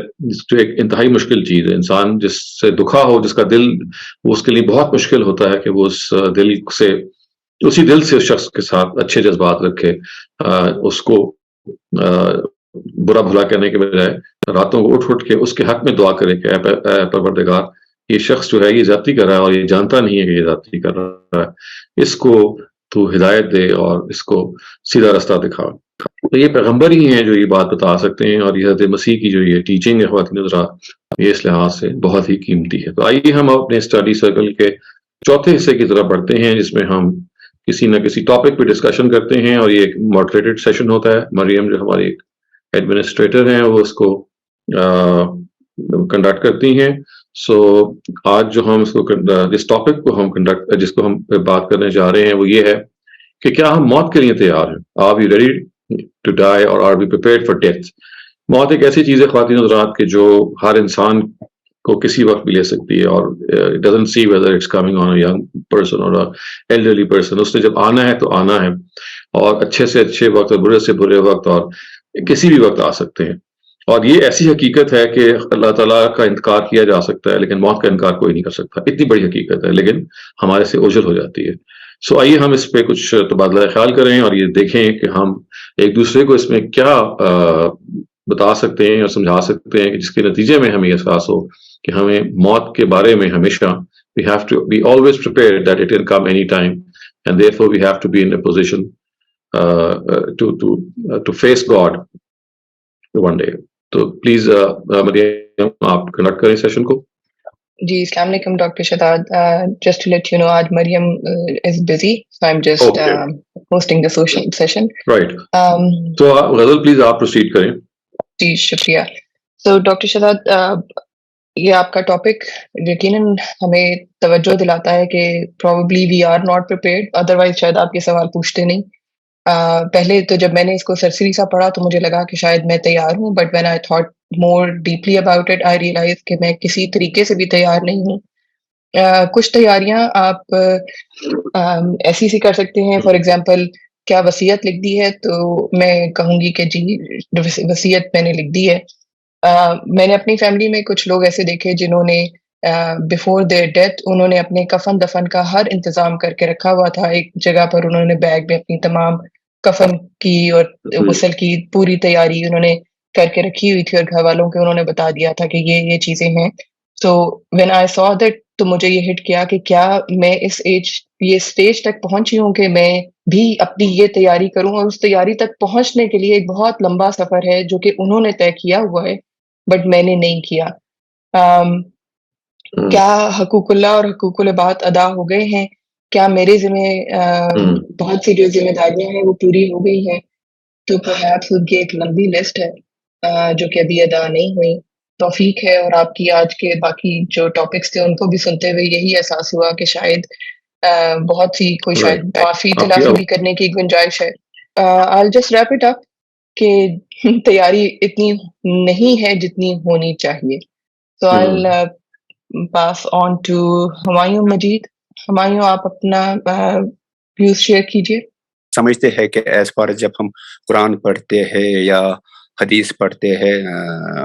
جو ایک انتہائی مشکل چیز ہے. انسان جس سے دکھا ہو، جس کا دل، وہ اس کے لیے بہت مشکل ہوتا ہے کہ وہ اسی دل سے اس شخص کے ساتھ اچھے جذبات رکھے، اس کو برا بھلا کہنے کے بجائے راتوں کو اٹھ کے اس کے حق میں دعا کرے کہ اے پروردگار، یہ شخص جو ہے یہ زیادتی کر رہا ہے اور یہ جانتا نہیں ہے کہ یہ زیادتی کر رہا ہے، اس کو تو ہدایت دے اور اس کو سیدھا رستہ دکھا. تو یہ پیغمبر ہی ہیں جو یہ بات بتا سکتے ہیں، اور یہ حضرت مسیح کی جو یہ ٹیچنگ ہے خواتین حضرات، یہ اس لحاظ سے بہت ہی قیمتی ہے. تو آئیے ہم اپنے اسٹڈی سرکل کے چوتھے حصے کی طرف بڑھتے ہیں، جس میں ہم کسی نہ کسی ٹاپک پہ ڈسکشن کرتے ہیں، اور یہ ایک ماڈریٹڈ سیشن ہوتا ہے. مریم جو ہماری ایک ایڈمنسٹریٹر ہیں، وہ اس کو کنڈکٹ کرتی ہیں. سو آج جو ہم اس ٹاپک کو جس کو ہم بات کرنے جا رہے ہیں، وہ یہ ہے کہ کیا ہم موت کے لیے تیار ہیں؟ Are we ready to die اور are we prepared for death? موت ایک ایسی چیز ہے خواتین حضرات کہ جو ہر انسان کو کسی وقت بھی لے سکتی ہے، اور it doesn't see whether it's coming on a young person or a elderly person. اس نے جب آنا ہے تو آنا ہے، اور اچھے سے اچھے وقت اور برے سے برے وقت اور کسی بھی وقت آ سکتے ہیں. اور یہ ایسی حقیقت ہے کہ اللہ تعالیٰ کا انکار کیا جا سکتا ہے لیکن موت کا انکار کوئی نہیں کر سکتا. اتنی بڑی حقیقت ہے، لیکن ہمارے سے اوجھل ہو جاتی ہے. سو آئیے ہم اس پہ کچھ تبادلہ خیال کریں اور یہ دیکھیں کہ ہم ایک دوسرے کو اس میں کیا بتا سکتے ہیں اور سمجھا سکتے ہیں کہ جس کے نتیجے میں ہمیں احساس ہو کہ ہمیں موت کے بارے میں ہمیشہ we have to be always prepared that it can come any time, and therefore we have to be in a position to face God one day. تو پلیز مریم آپ کنڈکٹ کریں سیشن کو. جی السلام علیکم doctor Shahzad. Just to let you know آج Maryam is busy, so I am just hosting the session. Right. تو Ghazal please آپ پروسیڈ کریں. جی شکریہ. تو ڈاکٹر شہزاد، یہ آپ کا ٹاپک یقیناً ہمیں توجہ دلاتا ہے کہ probably we are not prepared, otherwise شاید آپ یہ سوال پوچھتے نہیں. پہلے تو جب میں نے اس کو سرسری سا پڑھا تو مجھے لگا کہ شاید میں تیار ہوں، but when I thought more deeply about it I realize کہ میں کسی طریقے سے بھی تیار نہیں ہوں. کچھ تیاریاں آپ ایسی سی کر سکتے ہیں. فار ایگزامپل کیا وصیت لکھ دی ہے تو میں کہوں گی کہ جی وصیت میں نے لکھ دی ہے. میں نے اپنی فیملی میں کچھ لوگ ایسے دیکھے جنہوں نے بیفور دیئر ڈیتھ انہوں نے اپنے کفن دفن کا ہر انتظام کر کے رکھا ہوا تھا. ایک جگہ پر انہوں نے بیگ میں اپنی تمام کفن کی اور غسل کی پوری تیاری انہوں نے کر کے رکھی ہوئی تھی، اور گھر والوں کے انہوں نے بتا دیا تھا کہ یہ چیزیں ہیں. So when I so that تو مجھے یہ ہٹ کیا کہ کیا میں یہ اسٹیج تک پہنچی ہوں کہ میں بھی اپنی یہ تیاری کروں، اور اس تیاری تک پہنچنے کے لیے ایک بہت لمبا سفر ہے جو کہ انہوں نے طے کیا ہوا ہے بٹ میں نے نہیں کیا. کیا حقوق اللہ اور حقوق العباد ادا ہو گئے ہیں؟ کیا میرے ذمہ بہت سی جو ذمہ داریاں ہیں وہ پوری ہو گئی ہیں؟ تو پرہیپس ان کی ایک لمبی لسٹ ہے جو کہ ابھی ادا نہیں ہوئی. توفیق ہے اور آپ کی آج کے باقی جو ٹاپکس تھے ان کو بھی سنتے ہوئے یہی احساس ہوا کہ شاید بہت سی کوئی شاید معافی تلافی بھی کرنے کی گنجائش ہے. I'll just wrap it up کہ تیاری اتنی نہیں ہے جتنی ہونی چاہیے. So I'll pass on to Humayun مجید. ہمایوں آپ اپنا ویوز شیئر کیجیے. سمجھتے ہیں کہ ایز فار جب ہم قرآن پڑھتے ہیں یا حدیث پڑھتے ہیں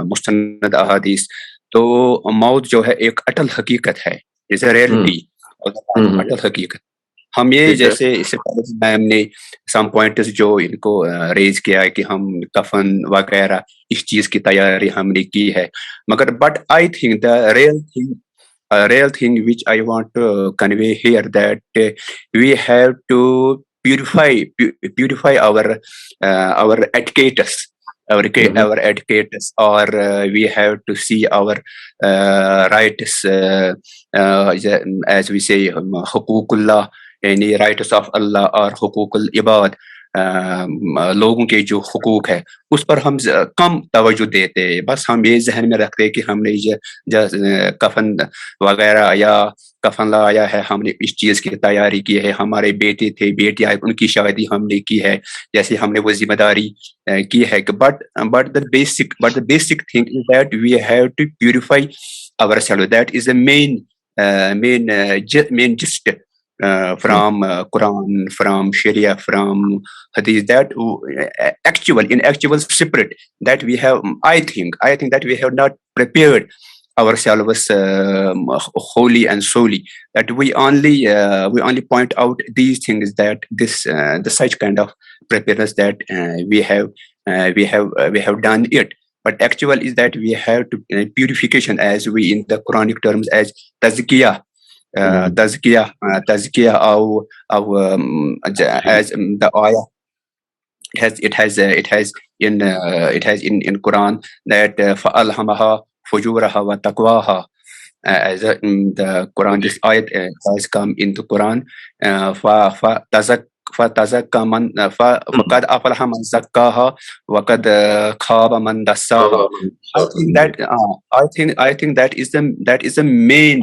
مستند احادیث، تو موت جو ہے ایک اٹل حقیقت ہے، از اے ریئلٹی، اٹل حقیقت. ہم یہ جیسے اس سے پہلے میم نے سم پوائنٹس جو ان کو ریز کیا ہے کہ ہم کفن وغیرہ اس چیز کی تیاری ہم نے کی ہے، مگر but I think the real thing which I want to convey here that we have to purify our educators, our educators, or we have to see our rights as we say حقوق یعنی rights of اللہ اور حقوق العباد، لوگوں کے جو حقوق ہے اس پر ہم کم توجہ دیتے. بس ہم یہ ذہن میں رکھتے کہ ہم نے کفن وغیرہ یا کفن لایا ہے، ہم نے اس چیز کی تیاری کی ہے، ہمارے بیٹے تھے بیٹیاں ان کی شادی ہم نے کی ہے، جیسے ہم نے وہ ذمہ داری کی ہے. But the basic thing is that we have to purify ourselves. That is the main gist from Quran, from Sharia, from Hadith, that in actual spirit that we have, I think that we have not prepared ourselves wholly and solely, that we only point out these things, that the such kind of preparedness that we have done it. But actual is that we have to purification, as we in the Quranic terms as tazkiyah. Tazkiyah as the ayah it has in Quran that فَأَلْهَمَهَا فُجُورَهَا وَتَقْوَاهَا, as the Quran, this ayat has come in the Quran, فَتَزَكَّى مَنْ فَقَدْ أَفْلَحَ مَنْ زَكَّاهَا وَقَدْ خَابَ مَنْ دَسَّاهَا. I think that is the main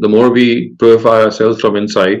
the more we purify ourselves from inside,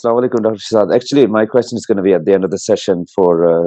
Assalamu alaikum, Dr. Shahzad. Actually, my question is going to be at the end of the session for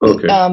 Okay.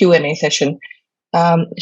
Q&A session.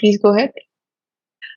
please go ahead.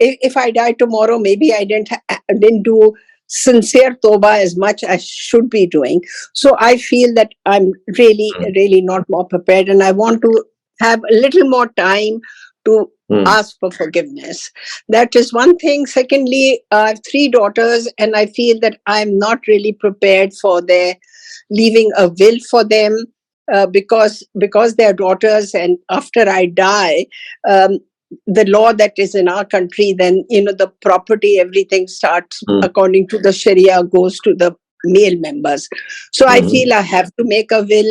if I die tomorrow, maybe I didn't do sincere tawbah as much as should be doing. So I feel that I'm really not more prepared, and I want to have a little more time to ask for forgiveness. That is one thing. Secondly, I have 3 daughters, and I feel that I'm not really prepared for their leaving a will for them, because they're daughters, and after I die, the law that is in our country, then the property, everything starts according to the Sharia, goes to the male members. So I feel I have to make a will.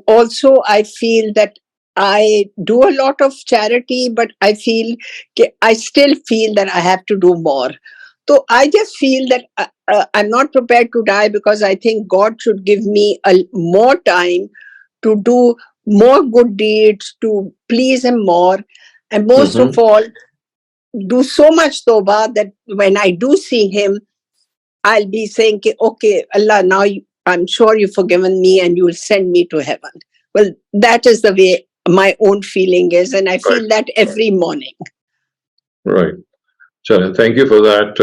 Also, I feel that I do a lot of charity, but I still feel that I have to do more. So I just feel that I'm not prepared to die, because I think God should give me more time to do more good deeds, to please him more. And most of all, do so much tawbah that when I do see him, I'll be saying, okay, Allah, now I'm sure you've forgiven me and you'll send me to heaven. Well, that is the way my own feeling is, and I feel that every morning. Right. Chale, thank you for that.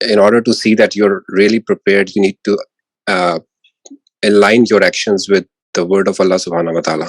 in order to see that you're really prepared, you need to align your actions with the word of Allah subhanahu wa ta'ala.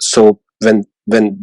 so when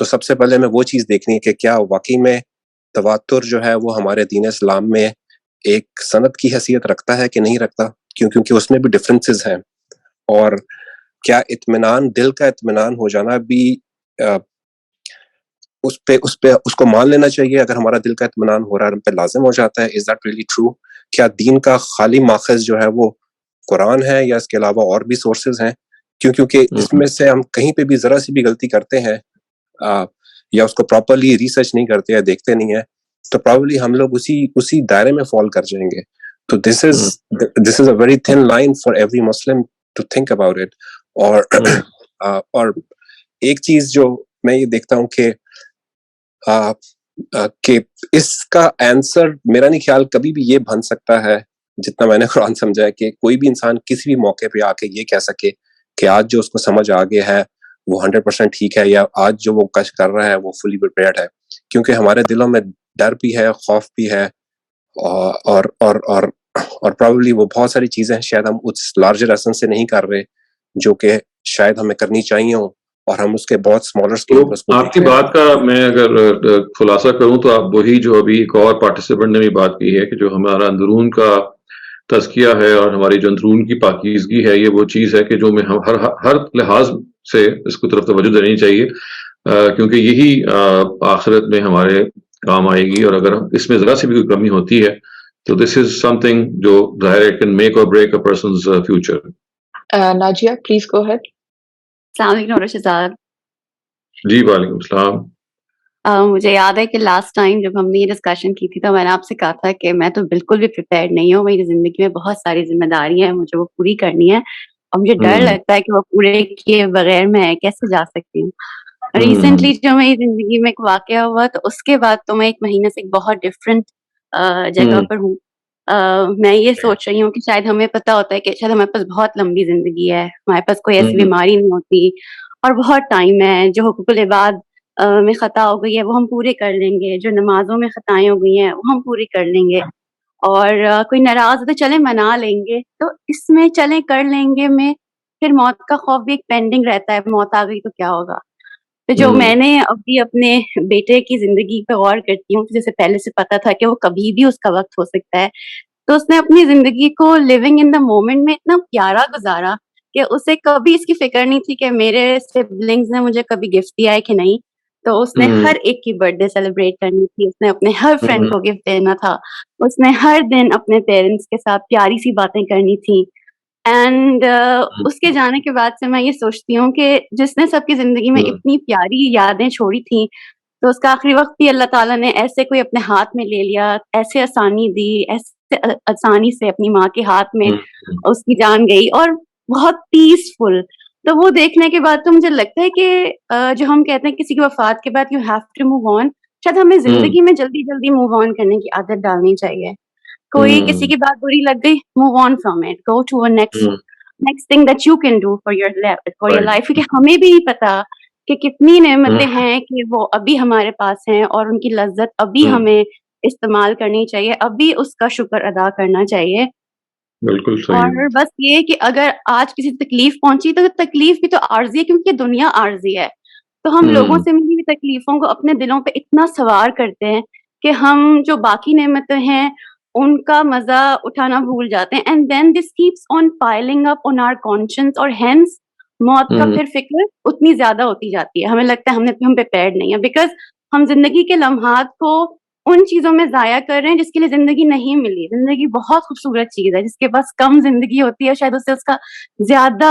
تو سب سے پہلے ہمیں وہ چیز دیکھنی ہے کہ کیا واقعی میں تواتر جو ہے وہ ہمارے دین اسلام میں ایک سند کی حیثیت رکھتا ہے کہ نہیں رکھتا، کیونکہ اس میں بھی ڈفرینسز ہیں، اور کیا اطمینان، دل کا اطمینان ہو جانا بھی اس کو مان لینا چاہیے. اگر ہمارا دل کا اطمینان ہو رہا ہے، ہم پہ لازم ہو جاتا ہے. Is that really true? کیا دین کا خالی ماخذ جو ہے وہ قرآن ہے یا اس کے علاوہ اور بھی سورسز ہیں؟ کیونکہ اس میں سے ہم کہیں پہ بھی ذرا سی بھی غلطی کرتے ہیں یا اس کو پراپرلی ریسرچ نہیں کرتے یا دیکھتے نہیں ہیں، تو پرابلی ہم لوگ اسی دائرے میں فال کر جائیں گے. تو this is a very thin line for every Muslim to think about it. اور ایک چیز جو میں یہ دیکھتا ہوں کہ اس کا آنسر میرا نہیں خیال کبھی بھی یہ بن سکتا ہے، جتنا میں نے قرآن سمجھا ہے، کہ کوئی بھی انسان کسی بھی موقع پہ آ کے یہ کہہ سکے کہ آج جو اس کو سمجھ آ گیا ہے وہ 100% ٹھیک ہے، یا آج جو وہ کش کر رہا ہے وہ فلی پریپیئرڈ ہے. کیونکہ ہمارے دلوں میں ڈر بھی ہے، خوف بھی ہے، اور پرابلی وہ بہت ساری چیزیں ہیں شاید ہم اس لارجر ایسنس سے نہیں کر رہے جو کہ شاید ہمیں کرنی چاہیے ہوں، اور ہم اس کے بہت اسمالر اسکیل پر اس کو آپ کی بات کا میں اگر خلاصہ کروں تو آپ وہی جو ابھی ایک اور پارٹیسپینٹ نے بھی بات کی ہے کہ جو ہمارا اندرون کا تزکیہ ہے اور ہماری جو اندرون کی پاکیزگی ہے، یہ وہ چیز ہے کہ جو میں ہر لحاظ سے اس کو طرف توجہ دینی چاہیے، کیونکہ یہی آخرت میں ہمارے کام آئے گی. اور اگر اس میں ذرا سی بھی کوئی کمی ہوتی ہے تو دس از سم تھنگ جو ظاہر ہے can make or break a person's future. Najia please go ahead. السلام علیکم ڈاکٹر شہزاد. جی وعلیکم السلام. مجھے یاد ہے کہ لاسٹ ٹائم جب ہم نے یہ ڈسکشن کی تھی تو میں نے آپ سے کہا تھا کہ میں تو بالکل بھی پریپیئرڈ نہیں ہوں، میری زندگی میں بہت ساری ذمہ داریاں ہیں، مجھے وہ پوری کرنی ہے، اور مجھے ڈر لگتا ہے کہ وہ پورے کیے بغیر میں کیسے جا سکتی ہوں. ریسنٹلی جو میری زندگی میں ایک واقعہ ہوا تو اس کے بعد تو میں ایک مہینے سے ایک بہت ڈفرینٹ جگہ پر ہوں. میں یہ سوچ رہی ہوں کہ شاید ہمیں پتا ہوتا ہے کہ شاید ہمارے پاس بہت لمبی زندگی ہے، ہمارے پاس کوئی ایسی بیماری نہیں ہوتی اور بہت ٹائم ہے. جو حقوق العباد میں خطا ہو گئی ہے وہ ہم پورے کر لیں گے، جو نمازوں میں خطائیں ہو گئی ہیں وہ ہم پوری کر لیں گے، اور کوئی ناراض ہو تو چلیں منا لیں گے. تو اس میں چلیں کر لیں گے میں پھر موت کا خوف بھی ایک پینڈنگ رہتا ہے، موت آ گئی تو کیا ہوگا. تو جو میں نے ابھی اپنے بیٹے کی زندگی پہ غور کرتی ہوں، جیسے پہلے سے پتا تھا کہ وہ کبھی بھی اس کا وقت ہو سکتا ہے، تو اس نے اپنی زندگی کو لیونگ ان دا مومنٹ میں اتنا پیارا گزارا کہ اسے کبھی اس کی فکر نہیں تھی کہ میرے سبلنگز نے مجھے کبھی گفٹ دیا ہے کہ نہیں. تو اس نے ہر ایک کی برتھ ڈے سیلیبریٹ کرنی تھی، اس نے اپنے ہر فرینڈ کو گفٹ دینا تھا، اس نے ہر دن اپنے پیرنٹس کے ساتھ پیاری سی باتیں کرنی تھی. اینڈ اس کے جانے کے بعد سے میں یہ سوچتی ہوں کہ جس نے سب کی زندگی میں اتنی پیاری یادیں چھوڑی تھیں، تو اس کا آخری وقت بھی اللہ تعالیٰ نے ایسے کوئی اپنے ہاتھ میں لے لیا، ایسے آسانی دی، ایسے آسانی سے اپنی ماں کے ہاتھ میں اس کی جان گئی، اور بہت پیسفل. تو وہ دیکھنے کے بعد تو مجھے لگتا ہے کہ جو ہم کہتے ہیں کسی کی وفات کے بعد you have to move on, شاید ہمیں زندگی میں جلدی جلدی موو آن کرنے کی عادت ڈالنی چاہیے. کوئی کسی کی بات بری لگ گئی، move on from it, go to next thing that you can do for your life. کیونکہ ہمیں بھی نہیں پتا کہ کتنی نعمتیں ہیں کہ وہ ابھی ہمارے پاس ہیں، اور ان کی لذت ابھی ہمیں استعمال کرنی چاہیے، ابھی اس کا شکر ادا کرنا چاہیے. بالکل صحیح. اور بس یہ کہ اگر آج کسی تکلیف پہنچی تو تکلیف بھی تو عارضی ہے، کیونکہ دنیا عارضی ہے. تو ہم لوگوں سے ملی ہوئی تکلیفوں کو اپنے دلوں پہ اتنا سوار کرتے ہیں کہ ہم جو باقی نعمتیں ہیں ان کا مزہ اٹھانا بھول جاتے ہیں. And then this keeps on piling up on our conscience, اور ہینس موت کا پھر فکر اتنی زیادہ ہوتی جاتی ہے. ہمیں لگتا ہے ہم پریپیئرڈ نہیں ہیں، بیکاز ہم زندگی کے لمحات کو ان چیزوں میں ضائع کر رہے ہیں جس کے لیے زندگی نہیں ملی. زندگی بہت خوبصورت چیز ہے، جس کے پاس کم زندگی ہوتی ہے شاید اسے اس کا زیادہ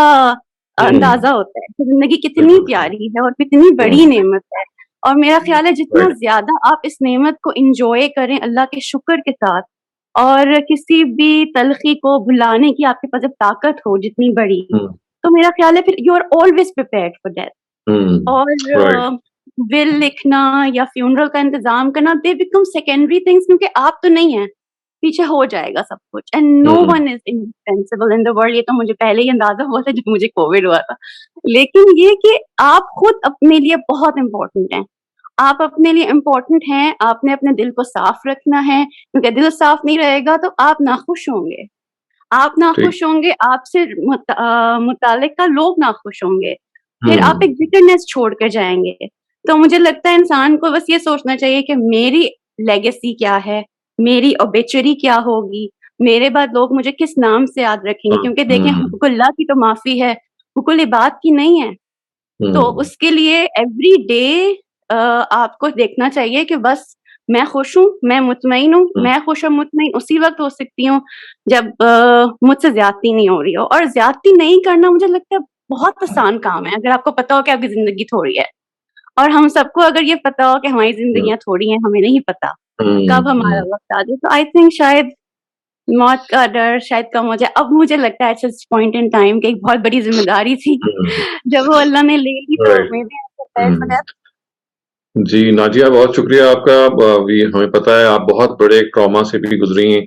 اندازہ ہوتا ہے کہ زندگی کتنی پیاری ہے اور کتنی بڑی نعمت ہے. اور میرا خیال ہے جتنا زیادہ آپ اس نعمت کو انجوائے کریں اللہ کے شکر کے ساتھ، اور کسی بھی تلخی کو بھلانے کی آپ کے پاس جب طاقت ہو جتنی بڑی، تو میرا خیال ہے پھر you are always prepared for that. اور ول لکھنا یا فیونرل کا انتظام کرنا دے بیکم سیکنڈری تھنگس، کیونکہ آپ تو نہیں ہیں، پیچھے ہو جائے گا سب کچھ. And no one is indispensable in the world. یہ تو مجھے پہلے ہی اندازہ ہوا تھا جب مجھے کووڈ ہوا تھا. لیکن یہ کہ آپ خود اپنے لیے بہت امپورٹنٹ ہیں، آپ اپنے لیے امپورٹنٹ ہیں. آپ نے اپنے دل کو صاف رکھنا ہے، کیونکہ دل صاف نہیں رہے گا تو آپ ناخوش ہوں گے، آپ ناخوش ہوں گے، آپ سے متعلقہ لوگ ناخوش ہوں گے، پھر آپ ایک بٹرنس چھوڑ کر جائیں گے. تو مجھے لگتا ہے انسان کو بس یہ سوچنا چاہیے کہ میری لیگیسی کیا ہے, میری اوبیچری کیا ہوگی, میرے بعد لوگ مجھے کس نام سے یاد رکھیں گے, کیونکہ دیکھیں حقوق اللہ کی تو معافی ہے, حقوق العباد کی نہیں ہے. تو اس کے لیے ایوری ڈے آپ کو دیکھنا چاہیے کہ بس میں خوش ہوں, میں مطمئن ہوں. میں خوش اور مطمئن اسی وقت ہو سکتی ہوں جب مجھ سے زیادتی نہیں ہو رہی ہو. اور زیادتی نہیں کرنا مجھے لگتا ہے بہت آسان کام ہے اگر آپ کو پتا ہو کہ آپ کی زندگی تھوڑی ہے. اور ہم سب کو اگر یہ پتا ہو کہ ہماری زندگیاں تھوڑی ہیں, ہمیں نہیں پتا کب ہمارا وقت آ جائے. تو آئی تھنک شاید موت کا ڈر شاید کم ہو جائے. اب مجھے لگتا ہے ایٹ پوائنٹ ان ٹائم کہ ایک بہت بڑی ذمہ داری تھی جب وہ اللہ نے لے لی تو میں بھی جی ناجیہ, بہت شکریہ آپ کا. ہمیں پتا ہے آپ بہت بڑے ٹراما سے بھی گزری ہیں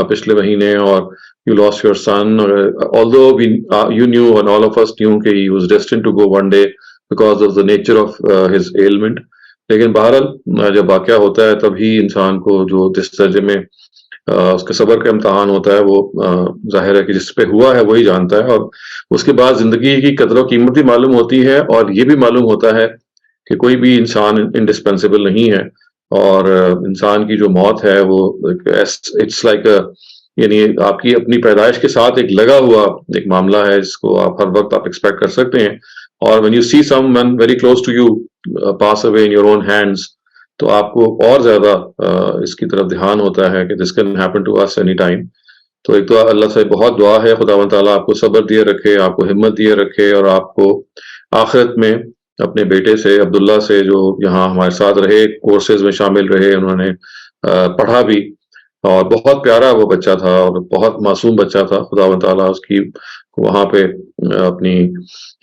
پچھلے مہینے, اور you lost your son, although you knew and all of us knew کہ he was destined to go one day because of the nature of his ailment. لیکن بہرحال جب واقعہ ہوتا ہے تبھی انسان کو جو جس درجے میں اس کے صبر کا امتحان ہوتا ہے وہ ظاہر ہے کہ جس پہ ہوا ہے وہی جانتا ہے. اور اس کے بعد زندگی کی قدر و قیمت بھی معلوم ہوتی ہے, اور یہ بھی معلوم ہوتا ہے کہ کوئی بھی انسان انڈسپینسیبل نہیں ہے. اور انسان کی جو موت ہے وہ اٹس لائک یعنی آپ کی اپنی پیدائش کے ساتھ ایک لگا ہوا ایک معاملہ ہے جس کو آپ ہر وقت آپ ایکسپیکٹ کر سکتے ہیں. اور when you see someone very close to you pass away in your own hands, تو آپ کو اور زیادہ اس کی طرف دھیان ہوتا ہے کہ this can happen to us any time. تو ایک تو اللہ سے بہت دعا ہے خداوند تعالیٰ آپ کو صبر دیے رکھے, آپ کو ہمت دیے رکھے, اور آپ کو آخرت میں اپنے بیٹے سے عبداللہ سے جو یہاں ہمارے ساتھ رہے, کورسز میں شامل رہے, انہوں نے پڑھا بھی, اور بہت پیارا وہ بچہ تھا اور بہت معصوم بچہ تھا. خداوند تعالیٰ اس کی وہاں پہ اپنی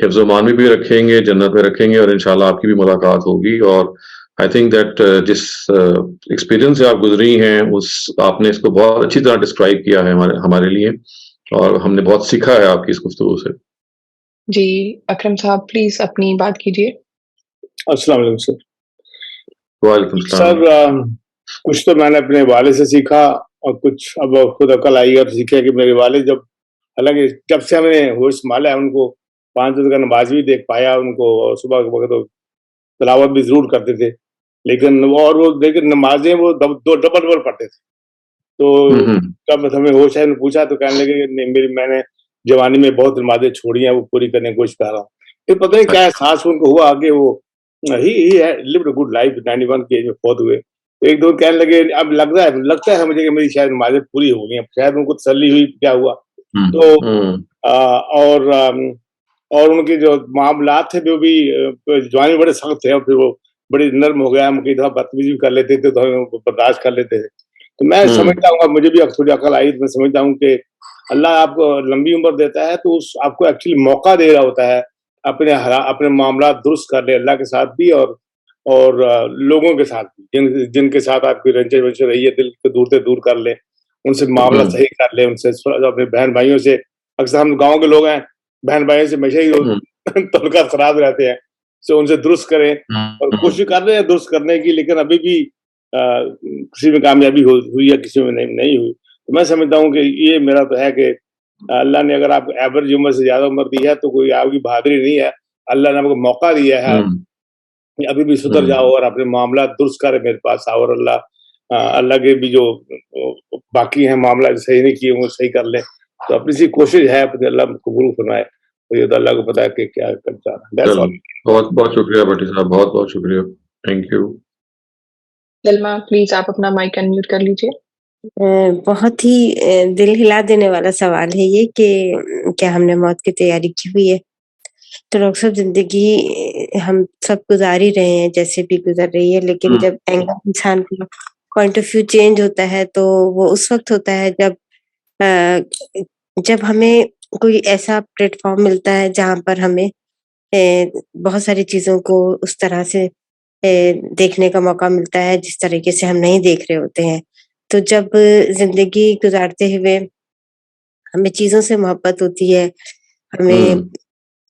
حفظ و امان میں بھی رکھیں گے, جنت میں رکھیں گے, اور انشاءاللہ آپ کی بھی ملاقات ہوگی. اور آئی تھنک دیٹ جس ایکسپیرینس سے آپ گزری ہیں آپ نے اس کو بہت اچھی طرح ڈسکرائب کیا ہے ہمارے لیے, اور ہم نے بہت سیکھا ہے آپ کی اس گفتگو سے. جی اکرم صاحب پلیز اپنی بات کیجیے. السلام علیکم سر. وعلیکم السلام. سر کچھ تو میں نے اپنے والد سے سیکھا, اور کچھ اب خود عقل آئی اور سیکھا کہ میرے والد حالانکہ جب سے ہم نے ہوش سنبھالا ہے ان کو 5 وقت کا نماز بھی دیکھ پایا ان کو, اور صبح کے وقت تلاوت بھی ضرور کرتے تھے, لیکن نمازیں وہ ڈبل پڑھتے تھے. تو جب ہمیں ہوش ہے پوچھا تو کہنے لگے میں نے جوانی میں بہت نمازیں چھوڑی ہیں, وہ پوری کرنے کی کوشش کر رہا ہوں. پھر پتہ نہیں کیا احساس ان کو ہوا کہ وہ lived a good life, 91 کی ایج میں فوت ہوئے. ایک دو کہنے لگے اب لگتا ہے مجھے کہ میری شاید نمازیں پوری ہو گئی ہیں, شاید ان کو تسلی ہوئی کیا ہوا. تو اور ان کے جو معاملات تھے وہ بھی جوانی میں بڑے سخت تھے, اور پھر وہ بڑے نرم ہو گیا. ہم کئی دفعہ بدتمیزی بھی کر لیتے تھے تو ہم برداشت کر لیتے تھے. تو میں سمجھتا ہوں, مجھے بھی تھوڑی عقل آئی, میں سمجھتا ہوں کہ اللہ آپ کو لمبی عمر دیتا ہے تو آپ کو ایکچولی موقع دے رہا ہوتا ہے اپنے معاملات درست کر لے, اللہ کے ساتھ بھی اور لوگوں کے ساتھ بھی, جن کے ساتھ آپ کی رنجش ونجش رہی ہے دل کو دور سے دور کر لے, ان سے معاملہ صحیح کر لے, ان سے اپنے بہن بھائیوں سے. اکثر ہم گاؤں کے لوگ ہیں, بہن بھائیوں سے ہمیشہ ہی تعلقات خراب رہتے ہیں, سو ان سے درست کریں, اور کوشش کر رہے ہیں درست کرنے کی, لیکن ابھی بھی کسی میں کامیابی ہوئی ہے, کسی میں نہیں ہوئی. تو میں سمجھتا ہوں کہ یہ میرا تو ہے کہ اللہ نے اگر آپ کو ایوریج عمر سے زیادہ عمر دی ہے تو کوئی آپ کی بہادری نہیں ہے, اللہ نے آپ کو موقع دیا ہے ابھی بھی سدھر جاؤ اور اپنے معاملات درست کرے میرے پاس آؤ, اور اللہ کے بھی جو باقی ہیں معاملات صحیح نہیں کیے وہ صحیح کر لیں. تو اپنی سی کوشش ہے, اپنے اللہ قبول فرمائے, اور یہ تو اللہ کو پتا ہے کہ کیا کرتا ہے. بہت بہت شکریہ بھٹی صاحب, بہت بہت شکریہ. Thank you. سلما پلیز آپ اپنا مائک انمیوٹ کر لیجیے. بہت ہی دل ہلا دینے والا سوال ہے یہ کہ کیا ہم نے موت کی تیاری کی ہوئی ہے. تو ڈاکٹر صاحب زندگی ہم سب گزار ہی رہے ہیں جیسے بھی گزر رہی ہے, لیکن جب انسان کا پوائنٹ آف ویو چینج ہوتا ہے تو وہ اس وقت ہوتا ہے جب ہمیں کوئی ایسا پلیٹ فارم ملتا ہے جہاں پر ہمیں بہت ساری چیزوں کو اس طرح سے دیکھنے کا موقع ملتا ہے جس طریقے سے ہم نہیں دیکھ رہے ہوتے ہیں. تو جب زندگی گزارتے ہوئے ہمیں چیزوں سے محبت ہوتی ہے, ہمیں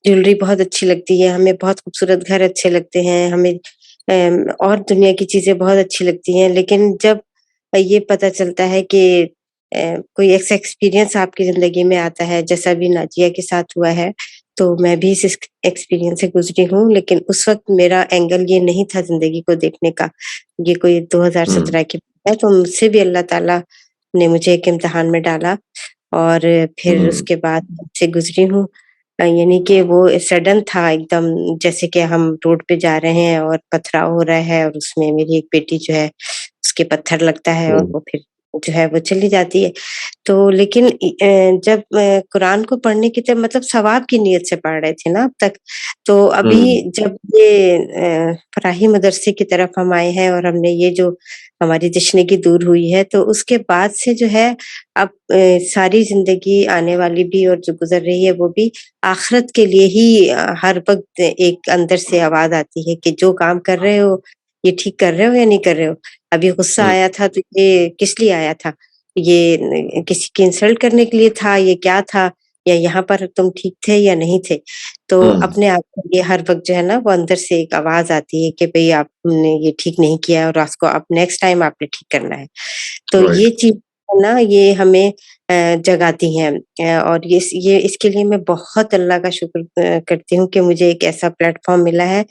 جیولری بہت اچھی لگتی ہے, ہمیں بہت خوبصورت گھر اچھے لگتے ہیں, ہمیں اور دنیا کی چیزیں بہت اچھی لگتی ہیں, لیکن جب یہ پتہ چلتا ہے کہ کوئی ایسا ایکسپیرینس آپ کی زندگی میں آتا ہے جیسا بھی ناجیہ کے ساتھ ہوا ہے, تو میں بھی اس ایکسپیرینس سے گزری ہوں، لیکن اس وقت میرا اینگل یہ نہیں تھا زندگی کو دیکھنے کا. یہ کوئی 2017 کی بات ہے، تو مجھ سے بھی اللہ تعالیٰ نے مجھے ایک امتحان میں ڈالا، اور پھر اس کے بعد سے گزری ہوں. یعنی کہ وہ سڈن تھا ایک دم، جیسے کہ ہم روڈ پہ جا رہے ہیں اور پتھراؤ ہو رہا ہے، اور اس میں میری ایک بیٹی جو ہے اس کے پتھر لگتا ہے، اور وہ پھر جو ہے وہ چلی جاتی ہے. تو لیکن جب قرآن کو پڑھنے کی طرف مطلب ثواب کی نیت سے پڑھ رہے تھے نا اب تک، تو ابھی جب یہ فراہی مدرسے کی طرف ہم آئے ہیں اور ہم نے یہ جو ہماری تشنگی دور ہوئی ہے، تو اس کے بعد سے جو ہے اب ساری زندگی آنے والی بھی اور جو گزر رہی ہے وہ بھی آخرت کے لیے ہی ہر وقت ایک اندر سے آواز آتی ہے کہ جو کام کر رہے ہو یہ ٹھیک کر رہے ہو یا نہیں کر رہے ہو. ابھی غصہ آیا تھا تو یہ کس لیے آیا تھا؟ یہ کسی کی انسلٹ کرنے کے لیے تھا؟ یہ کیا تھا؟ یا یہاں پر تم ٹھیک تھے یا نہیں تھے؟ تو اپنے آپ کو یہ ہر وقت جو ہے نا وہ اندر سے ایک آواز آتی ہے کہ بھئی آپ نے یہ ٹھیک نہیں کیا، اور اس کو اب نیکسٹ ٹائم آپ نے ٹھیک کرنا ہے. تو یہ چیز نا یہ ہمیں جگاتی ہیں، اور یہ اس کے لیے میں بہت اللہ کا شکر کرتی ہوں کہ مجھے ایک ایسا پلیٹ فارم ملا ہے.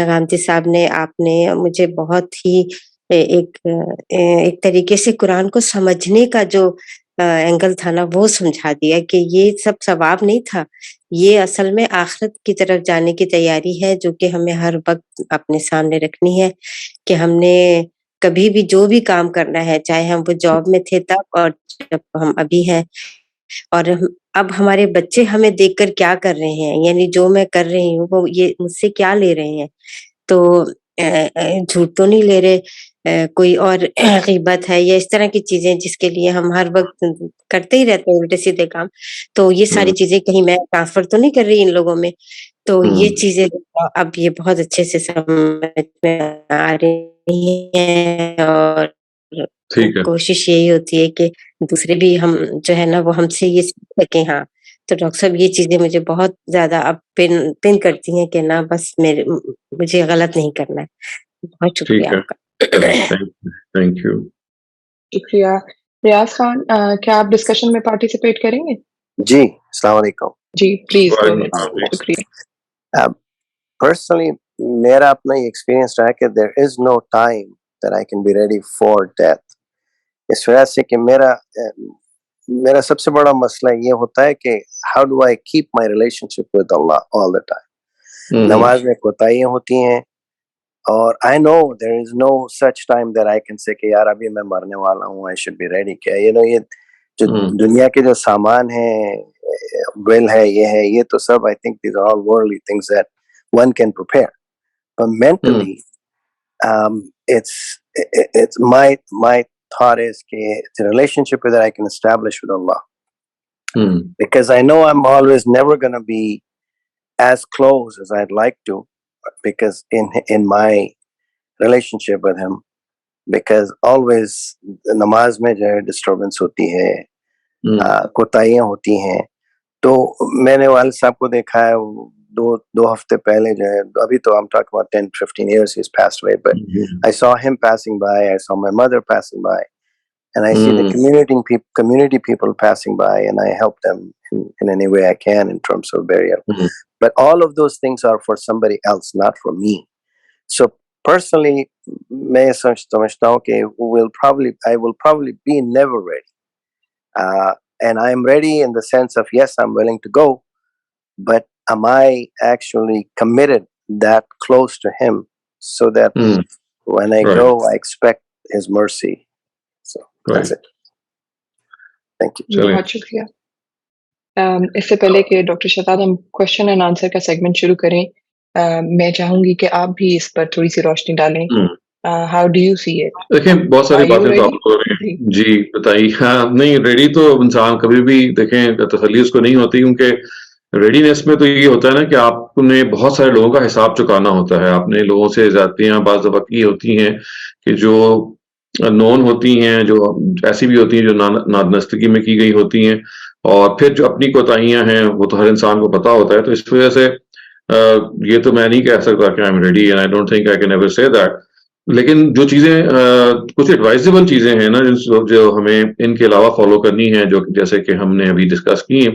غامدی صاحب نے، آپ نے مجھے بہت ہی ایک طریقے سے قرآن کو سمجھنے کا جو اینگل تھا نا وہ سمجھا دیا کہ یہ سب ثواب نہیں تھا، یہ اصل میں آخرت کی طرف جانے کی تیاری ہے، جو کہ ہمیں ہر وقت اپنے سامنے رکھنی ہے کہ ہم نے کبھی بھی جو بھی کام کرنا ہے، چاہے ہم وہ جاب میں تھے تب اور جب ہم ابھی ہیں، اور اب ہمارے بچے ہمیں دیکھ کر کیا کر رہے ہیں، یعنی جو میں کر رہی ہوں وہ یہ مجھ سے کیا لے رہے ہیں. تو جھوٹ تو نہیں لے رہے، کوئی اور غیبت ہے یا اس طرح کی چیزیں جس کے لیے ہم ہر وقت کرتے ہی رہتے ہیں الٹے سیدھے کام، تو یہ ساری چیزیں کہیں میں ٹرانسفر تو نہیں کر رہی ان لوگوں میں. تو یہ چیزیں اب یہ بہت اچھے سے سمجھ میں آ رہی ہیں، اور کوشش یہی ہوتی ہے کہ دوسرے بھی ہم جو ہے نا وہ ہم سے یہ سیکھ سکیں. ہاں تو ڈاکٹر صاحب یہ چیزیں مجھے بہت زیادہ اب پن کرتی ہیں کہ نا بس مجھے غلط نہیں کرنا ہے. بہت شکریہ آپ کا. Thank you. شکریہ. ریاض خان، کیا آپ ڈسکشن میں پارٹیسپیٹ کریں گے؟ جی السلام علیکم. جی پلیز. شکریہ. پرسنلی میرا اپنا یہ ایکسپیرینس رہا ہے کہ there is no time that I can be ready for death. اس وجہ سے کہ میرا سب سے بڑا مسئلہ یہ ہوتا ہے کہ how do I keep my relationship with Allah all the time. نماز میں کوتاہیاں ہوتی ہیں، اور I know there is no such time that I can say کہ یار ابھی میں مرنے والا ہوں، I should be ready. کہ یہ جو دنیا کے جو سامان ہیں، ول ہے، یہ تو سب I think these are all worldly things that one can prepare. But mentally, it's my thought is the relationship that I can establish with Allah. Because I know I'm always never going to be as close as I'd like to, because in my relationship with him, because always namaz mein jo hai disturbance hoti hai, kotaiyan hoti hain. تو میں نے والد صاحب کو دیکھا ہے دو ہفتے پہلے جو ہے، ابھی تو I'm talking about 10-15 years he's passed away, but I saw him passing by, I saw my mother passing by, and I see the community people passing by, and I help them in any way I can in terms of burial. But all of those things are for somebody else, not for me. So personally میں سمجھتا ہوں کہ I will probably be never ready. And I'm ready in the sense of, yes, I'm willing to go, but am I actually committed that close to him so that when I go, I expect his mercy. So that's it. Thank you. بہت شکریہ. اس سے پہلے کہ doctor Shahzad ہم question and answer کا segment شروع کریں، میں چاہوں گی کہ آپ بھی اس پر تھوڑی سی روشنی ڈالیں. How do you see it? دیکھیں بہت ساری باتیں تو آپ کو جی بتائی. نہیں ریڈی تو انسان کبھی بھی دیکھیں تسلی اس کو نہیں ہوتی، کیونکہ ریڈینس میں تو یہ ہوتا ہے نا کہ آپ نے بہت سارے لوگوں کا حساب چکانا ہوتا ہے. آپ نے لوگوں سے زیادتیاں بعض دفعہ کی ہوتی ہیں کہ جو نون ہوتی ہیں، جو ایسی بھی ہوتی ہیں جو نادانستگی میں کی گئی ہوتی ہیں، اور پھر جو اپنی کوتاہیاں ہیں وہ تو ہر انسان کو پتا ہوتا ہے. تو اس وجہ سے یہ تو میں نہیں کہہ سکتا کہ I am ready and I don't think I can ever سے دیٹ. لیکن جو چیزیں کچھ ایڈوائزیبل چیزیں ہیں نا جو ہمیں ان کے علاوہ فالو کرنی ہیں، جو جیسے کہ ہم نے ابھی ڈسکس کی ہیں،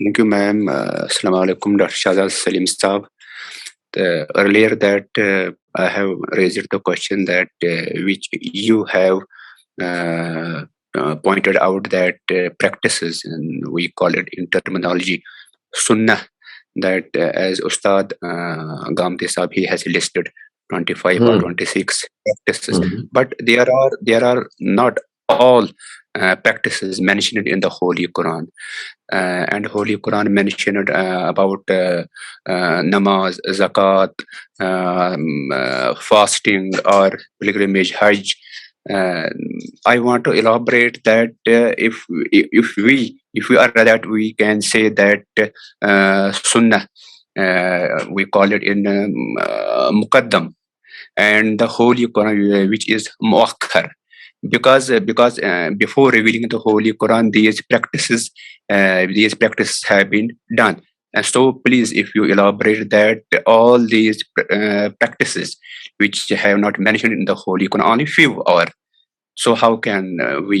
Thank you, ma'am. Assalamu alaikum, Dr. Shahzad Salim Saab. Earlier that I have raised the question that which you have pointed out that practices, and we call it in terminology sunnah, that as Ustad Gamte Saab, he has listed 25 or 26 practices, but there are not all practices mentioned in the Holy Quran, and Holy Quran mentioned about namaz, zakat, fasting, or pilgrimage, hajj. I want to elaborate that if we are that, we can say that sunnah, we call it in muqaddam, and the Holy Quran, which is muakhar, because before revealing the Holy Quran, these practices have been done. And so please, if you elaborate that all these practices which have not mentioned in the Holy Quran, only few are, so how can we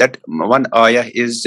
that one ayah is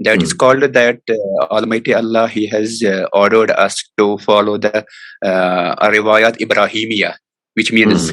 that is called that Almighty Allah, He has ordered us to follow the riwayat Ibrahimiya, which means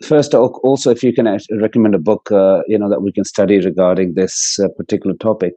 first also if you can recommend a book that we can study regarding this particular topic.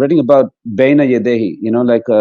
reading about bayna yadehi, like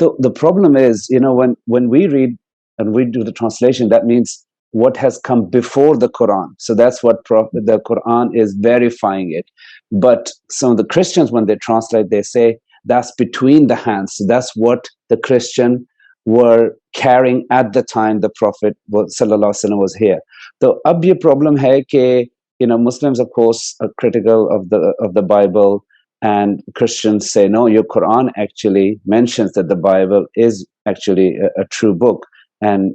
So the problem is, when we read and we do the translation, that means what has come before the Quran. So that's what the Quran is verifying it. But some of the Christians, when they translate, they say that's between the hands. So that's what the Christian were carrying at the time the Prophet sallallahu alaihi wasallam was here. So ab ye problem hai ke Muslims of course are critical of the Bible, and Christians say no, your Quran actually mentions that the Bible is actually a true book, and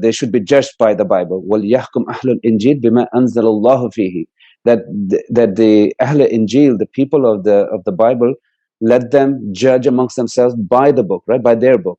they should be judged by the Bible. وَلْيَحْكُمْ أَهْلُ الْإِنْجِيلِ بِمَا أَنزَلَ اللَّهُ فِيهِ. That the Ahl Injil, the people of the Bible, let them judge amongst themselves by the book, right? By their book.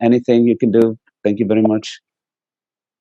anything you can do. Thank you very much.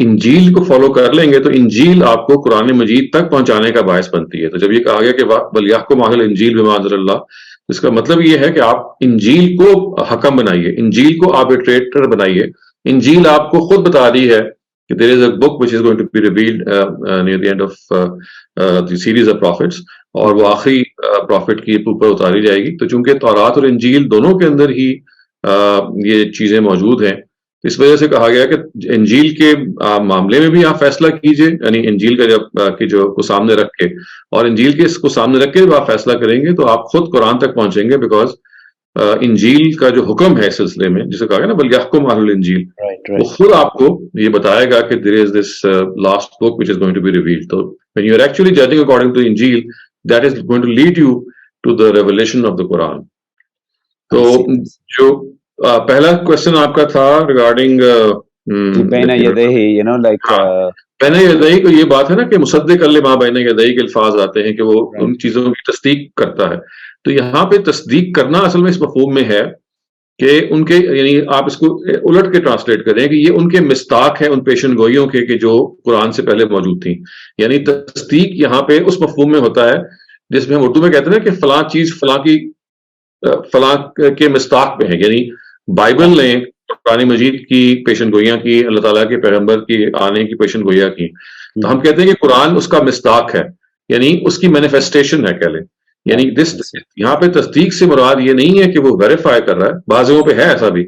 انجیل کو follow کر لیں گے تو انجیل آپ کو قرآن مجید تک پہنچانے کا باعث بنتی ہے. تو جب یہ کہا گیا کہ بل یحکم اہل الانجیل بما انزل اللہ، اس کا مطلب یہ ہے کہ آپ انجیل کو حکم بنائیے، انجیل کو آربیٹریٹر بنائیے. انجیل آپ کو خود بتا رہی ہے کہ there is a book which is going to be revealed near the end of the series of prophets، اور وہ آخری پروفٹ کی اوپر اتاری جائے گی. تو چونکہ تورات اور انجیل دونوں کے اندر ہی یہ چیزیں موجود ہیں، اس وجہ سے کہا گیا کہ انجیل کے معاملے میں بھی آپ فیصلہ کیجئے، یعنی انجیل کا جب جو کو سامنے رکھ کے، اور انجیل کے اس کو سامنے رکھ کے جب آپ فیصلہ کریں گے تو آپ خود قرآن تک پہنچیں گے، بیکاز انجیل کا جو حکم ہے اس سلسلے میں، جسے کہا گیا نا بل یحکم اہل الانجیل، وہ خود آپ کو یہ بتائے گا کہ there is this last book which is going to be revealed. So when you are actually judging according to Injil, that is going to lead you to the revelation of the Quran. تو جو پہلا question آپ کا تھا regarding بین یدیہ، you know, like بین یدیہ کو، یہ بات ہے نا کہ مصدق لما بین یدیہ کے الفاظ آتے ہیں کہ وہ ان چیزوں کی تصدیق کرتا ہے. تو یہاں پہ تصدیق کرنا اصل میں اس مفہوم میں ہے کہ ان کے، یعنی آپ اس کو الٹ کے ٹرانسلیٹ کریں کہ یہ ان کے مصداق ہیں ان پیشن گوئیوں کے کہ جو قرآن سے پہلے موجود تھیں. یعنی تصدیق یہاں پہ اس مفہوم میں ہوتا ہے جس میں ہم اردو میں کہتے ہیں کہ فلاں چیز فلاں کے مصداق پہ ہے. یعنی بائبل نے قرآن مجید کی پیشن گوئیاں کی، اللہ تعالیٰ کے پیغمبر کی آنے کی پیشن گوئیاں کی، تو ہم کہتے ہیں کہ قرآن اس کا مصداق ہے، یعنی اس کی مینیفیسٹیشن ہے کہہ لیں. یعنی یہاں پہ تصدیق سے مراد یہ نہیں ہے کہ وہ ویریفائی کر رہا ہے، بعض جگہوں پہ ہے ایسا بھی،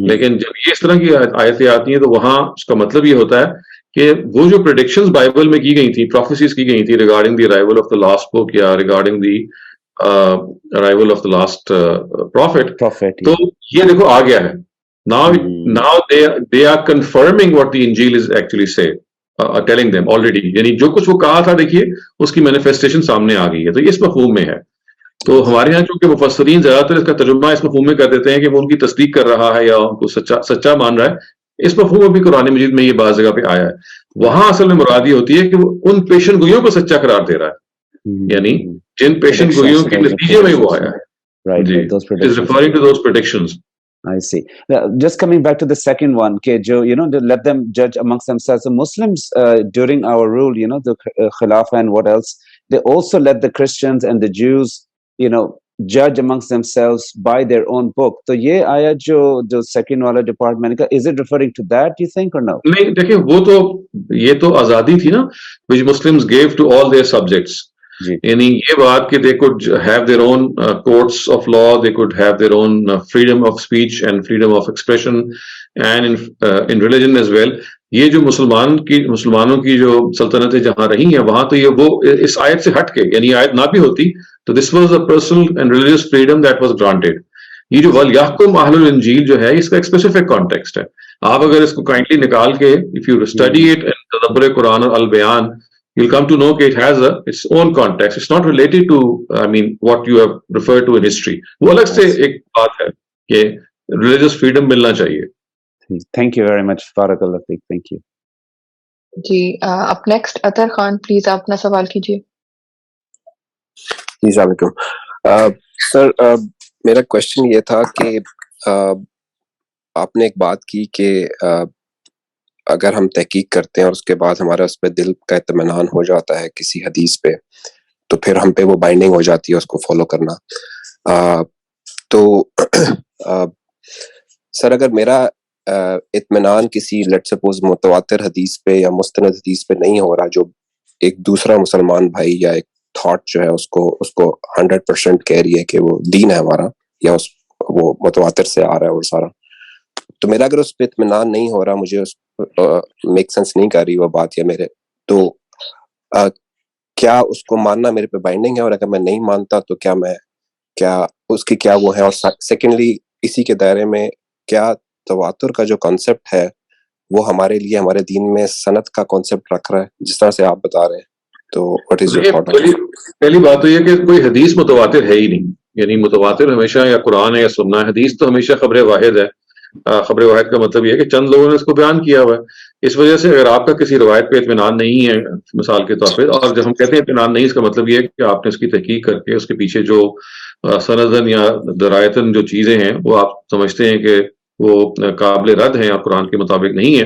لیکن جب یہ اس طرح کی آیتیں آتی ہیں تو وہاں اس کا مطلب یہ ہوتا ہے کہ وہ جو پریڈکشنز بائبل میں کی گئی تھیں، پروفیسیز کی گئی تھیں regarding the arrival of the last book یا regarding the arrival of the last prophet, تو یہ دیکھو آ گیا ہے. Now they are confirming what the Injil is actually telling them already. یعنی جو کچھ وہ کہا تھا دیکھیے اس کی مینیفیسٹیشن سامنے آ گئی ہے. تو یہ اس مفہوم میں ہے. تو ہمارے یہاں چونکہ مفسرین زیادہ تر اس کا ترجمہ اس مفہوم میں کر دیتے ہیں کہ وہ ان کی تصدیق کر رہا ہے یا ان کو سچا مان رہا ہے. اس مفہوم میں بھی قرآن مجید میں یہ بعض جگہ پہ آیا ہے. وہاں اصل میں مراد یہ ہوتی ہے کہ وہ ان پیشن گوئیوں کو سچا قرار دے رہا ہے، یعنی جن پیشن گوئیوں کے نتیجے میں وہ آیا ہے. جی، it is referring to those predictions. I see. Just coming back to the second one, you know, let them judge amongst themselves. The Muslims during our rule, you know, the Khilafah and what else, they also let the Christians and the Jews, you know, judge amongst themselves by their own book. So یہ آیا جو second والا department کا, is it referring to that, you think, or no? نہیں دیکھیں، وہ تو یہ تو آزادی تھی نا which Muslims gave to all their subjects. یعنی یہ بات کہ they could have their own courts of law, they could have their own freedom of speech and freedom of expression and in religion as well. یہ جو مسلمانوں کی جو سلطنتیں جہاں رہی ہیں وہاں تو یہ وہ اس آیت سے ہٹ کے، یعنی آیت نہ بھی ہوتی تو this was a personal and religious freedom that was granted. یہ جو وَلْيَحْكُمْ أَهْلُ الْإِنْجِيلِ جو ہے اس کا ایک اسپیسیفک کانٹیکسٹ ہے. آپ اگر اس کو کائنڈلی نکال کے if you study it in تدبر قرآن اور البیان، you'll come to know that it has its own context. It's not related to, I mean, what you have referred to in history. وہ الگ سے ایک بات ہے کہ religious freedom ملنا چاہیے. Thank you very much, Farag Al-Lafiq. Thank you. جی، اب نیکسٹ اطہر خان، پلیز آپ اپنا سوال کیجیے. جی السلام علیکم سر. میرا کوشچن یہ تھا کہ آپ نے ایک بات کی کہ اگر ہم تحقیق کرتے ہیں اور اس کے بعد ہمارا اس پہ دل کا اطمینان ہو جاتا ہے کسی حدیث پہ، تو پھر ہم پہ وہ بائنڈنگ ہو جاتی ہے اس کو فالو کرنا. تو سر اگر میرا اطمینان کسی لیٹ سپوز متواتر حدیث پہ یا مستند حدیث پہ نہیں ہو رہا، جو ایک دوسرا مسلمان بھائی یا ایک تھاٹ جو ہے اس کو 100% کہہ رہی ہے کہ وہ دین ہے ہمارا، یا وہ متواتر سے آ رہا ہے اور سارا، تو میرا اگر اس پہ اطمینان نہیں ہو رہا، مجھے اس میک سینس نہیں کر رہی وہ بات یا میرے، تو کیا اس کو ماننا میرے پہ بائنڈنگ ہے؟ اور اگر میں نہیں مانتا تو کیا اس کی کیا وہ ہے؟ اور سیکنڈلی اسی کے دائرے میں کیا تواتر کا جو کانسیپٹ ہے وہ ہمارے لیے ہمارے دین میں سند کا کانسیپٹ رکھ رہا ہے جس طرح سے آپ بتا رہے ہیں؟ تو واٹ از یور تھاٹ؟ پہلی بات تو یہ کہ کوئی حدیث متواتر ہے ہی نہیں. یعنی متواتر ہمیشہ یا قرآن ہے یا سننا ہے، حدیث تو ہمیشہ خبر واحد ہے. خبر واحد کا مطلب یہ ہے کہ چند لوگوں نے اس کو بیان کیا ہوا ہے. اس وجہ سے اگر آپ کا کسی روایت پہ اطمینان نہیں ہے مثال کے طور پہ، اور جب ہم کہتے ہیں اطمینان نہیں، اس کا مطلب یہ ہے کہ آپ نے اس کی تحقیق کر کے اس کے پیچھے جو سندن یا درایتن جو چیزیں ہیں وہ آپ سمجھتے ہیں کہ وہ قابل رد ہیں اور قرآن کے مطابق نہیں ہے،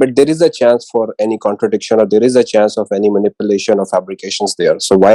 But there is a chance for any contradiction or there is a chance of any manipulation or fabrications there. So why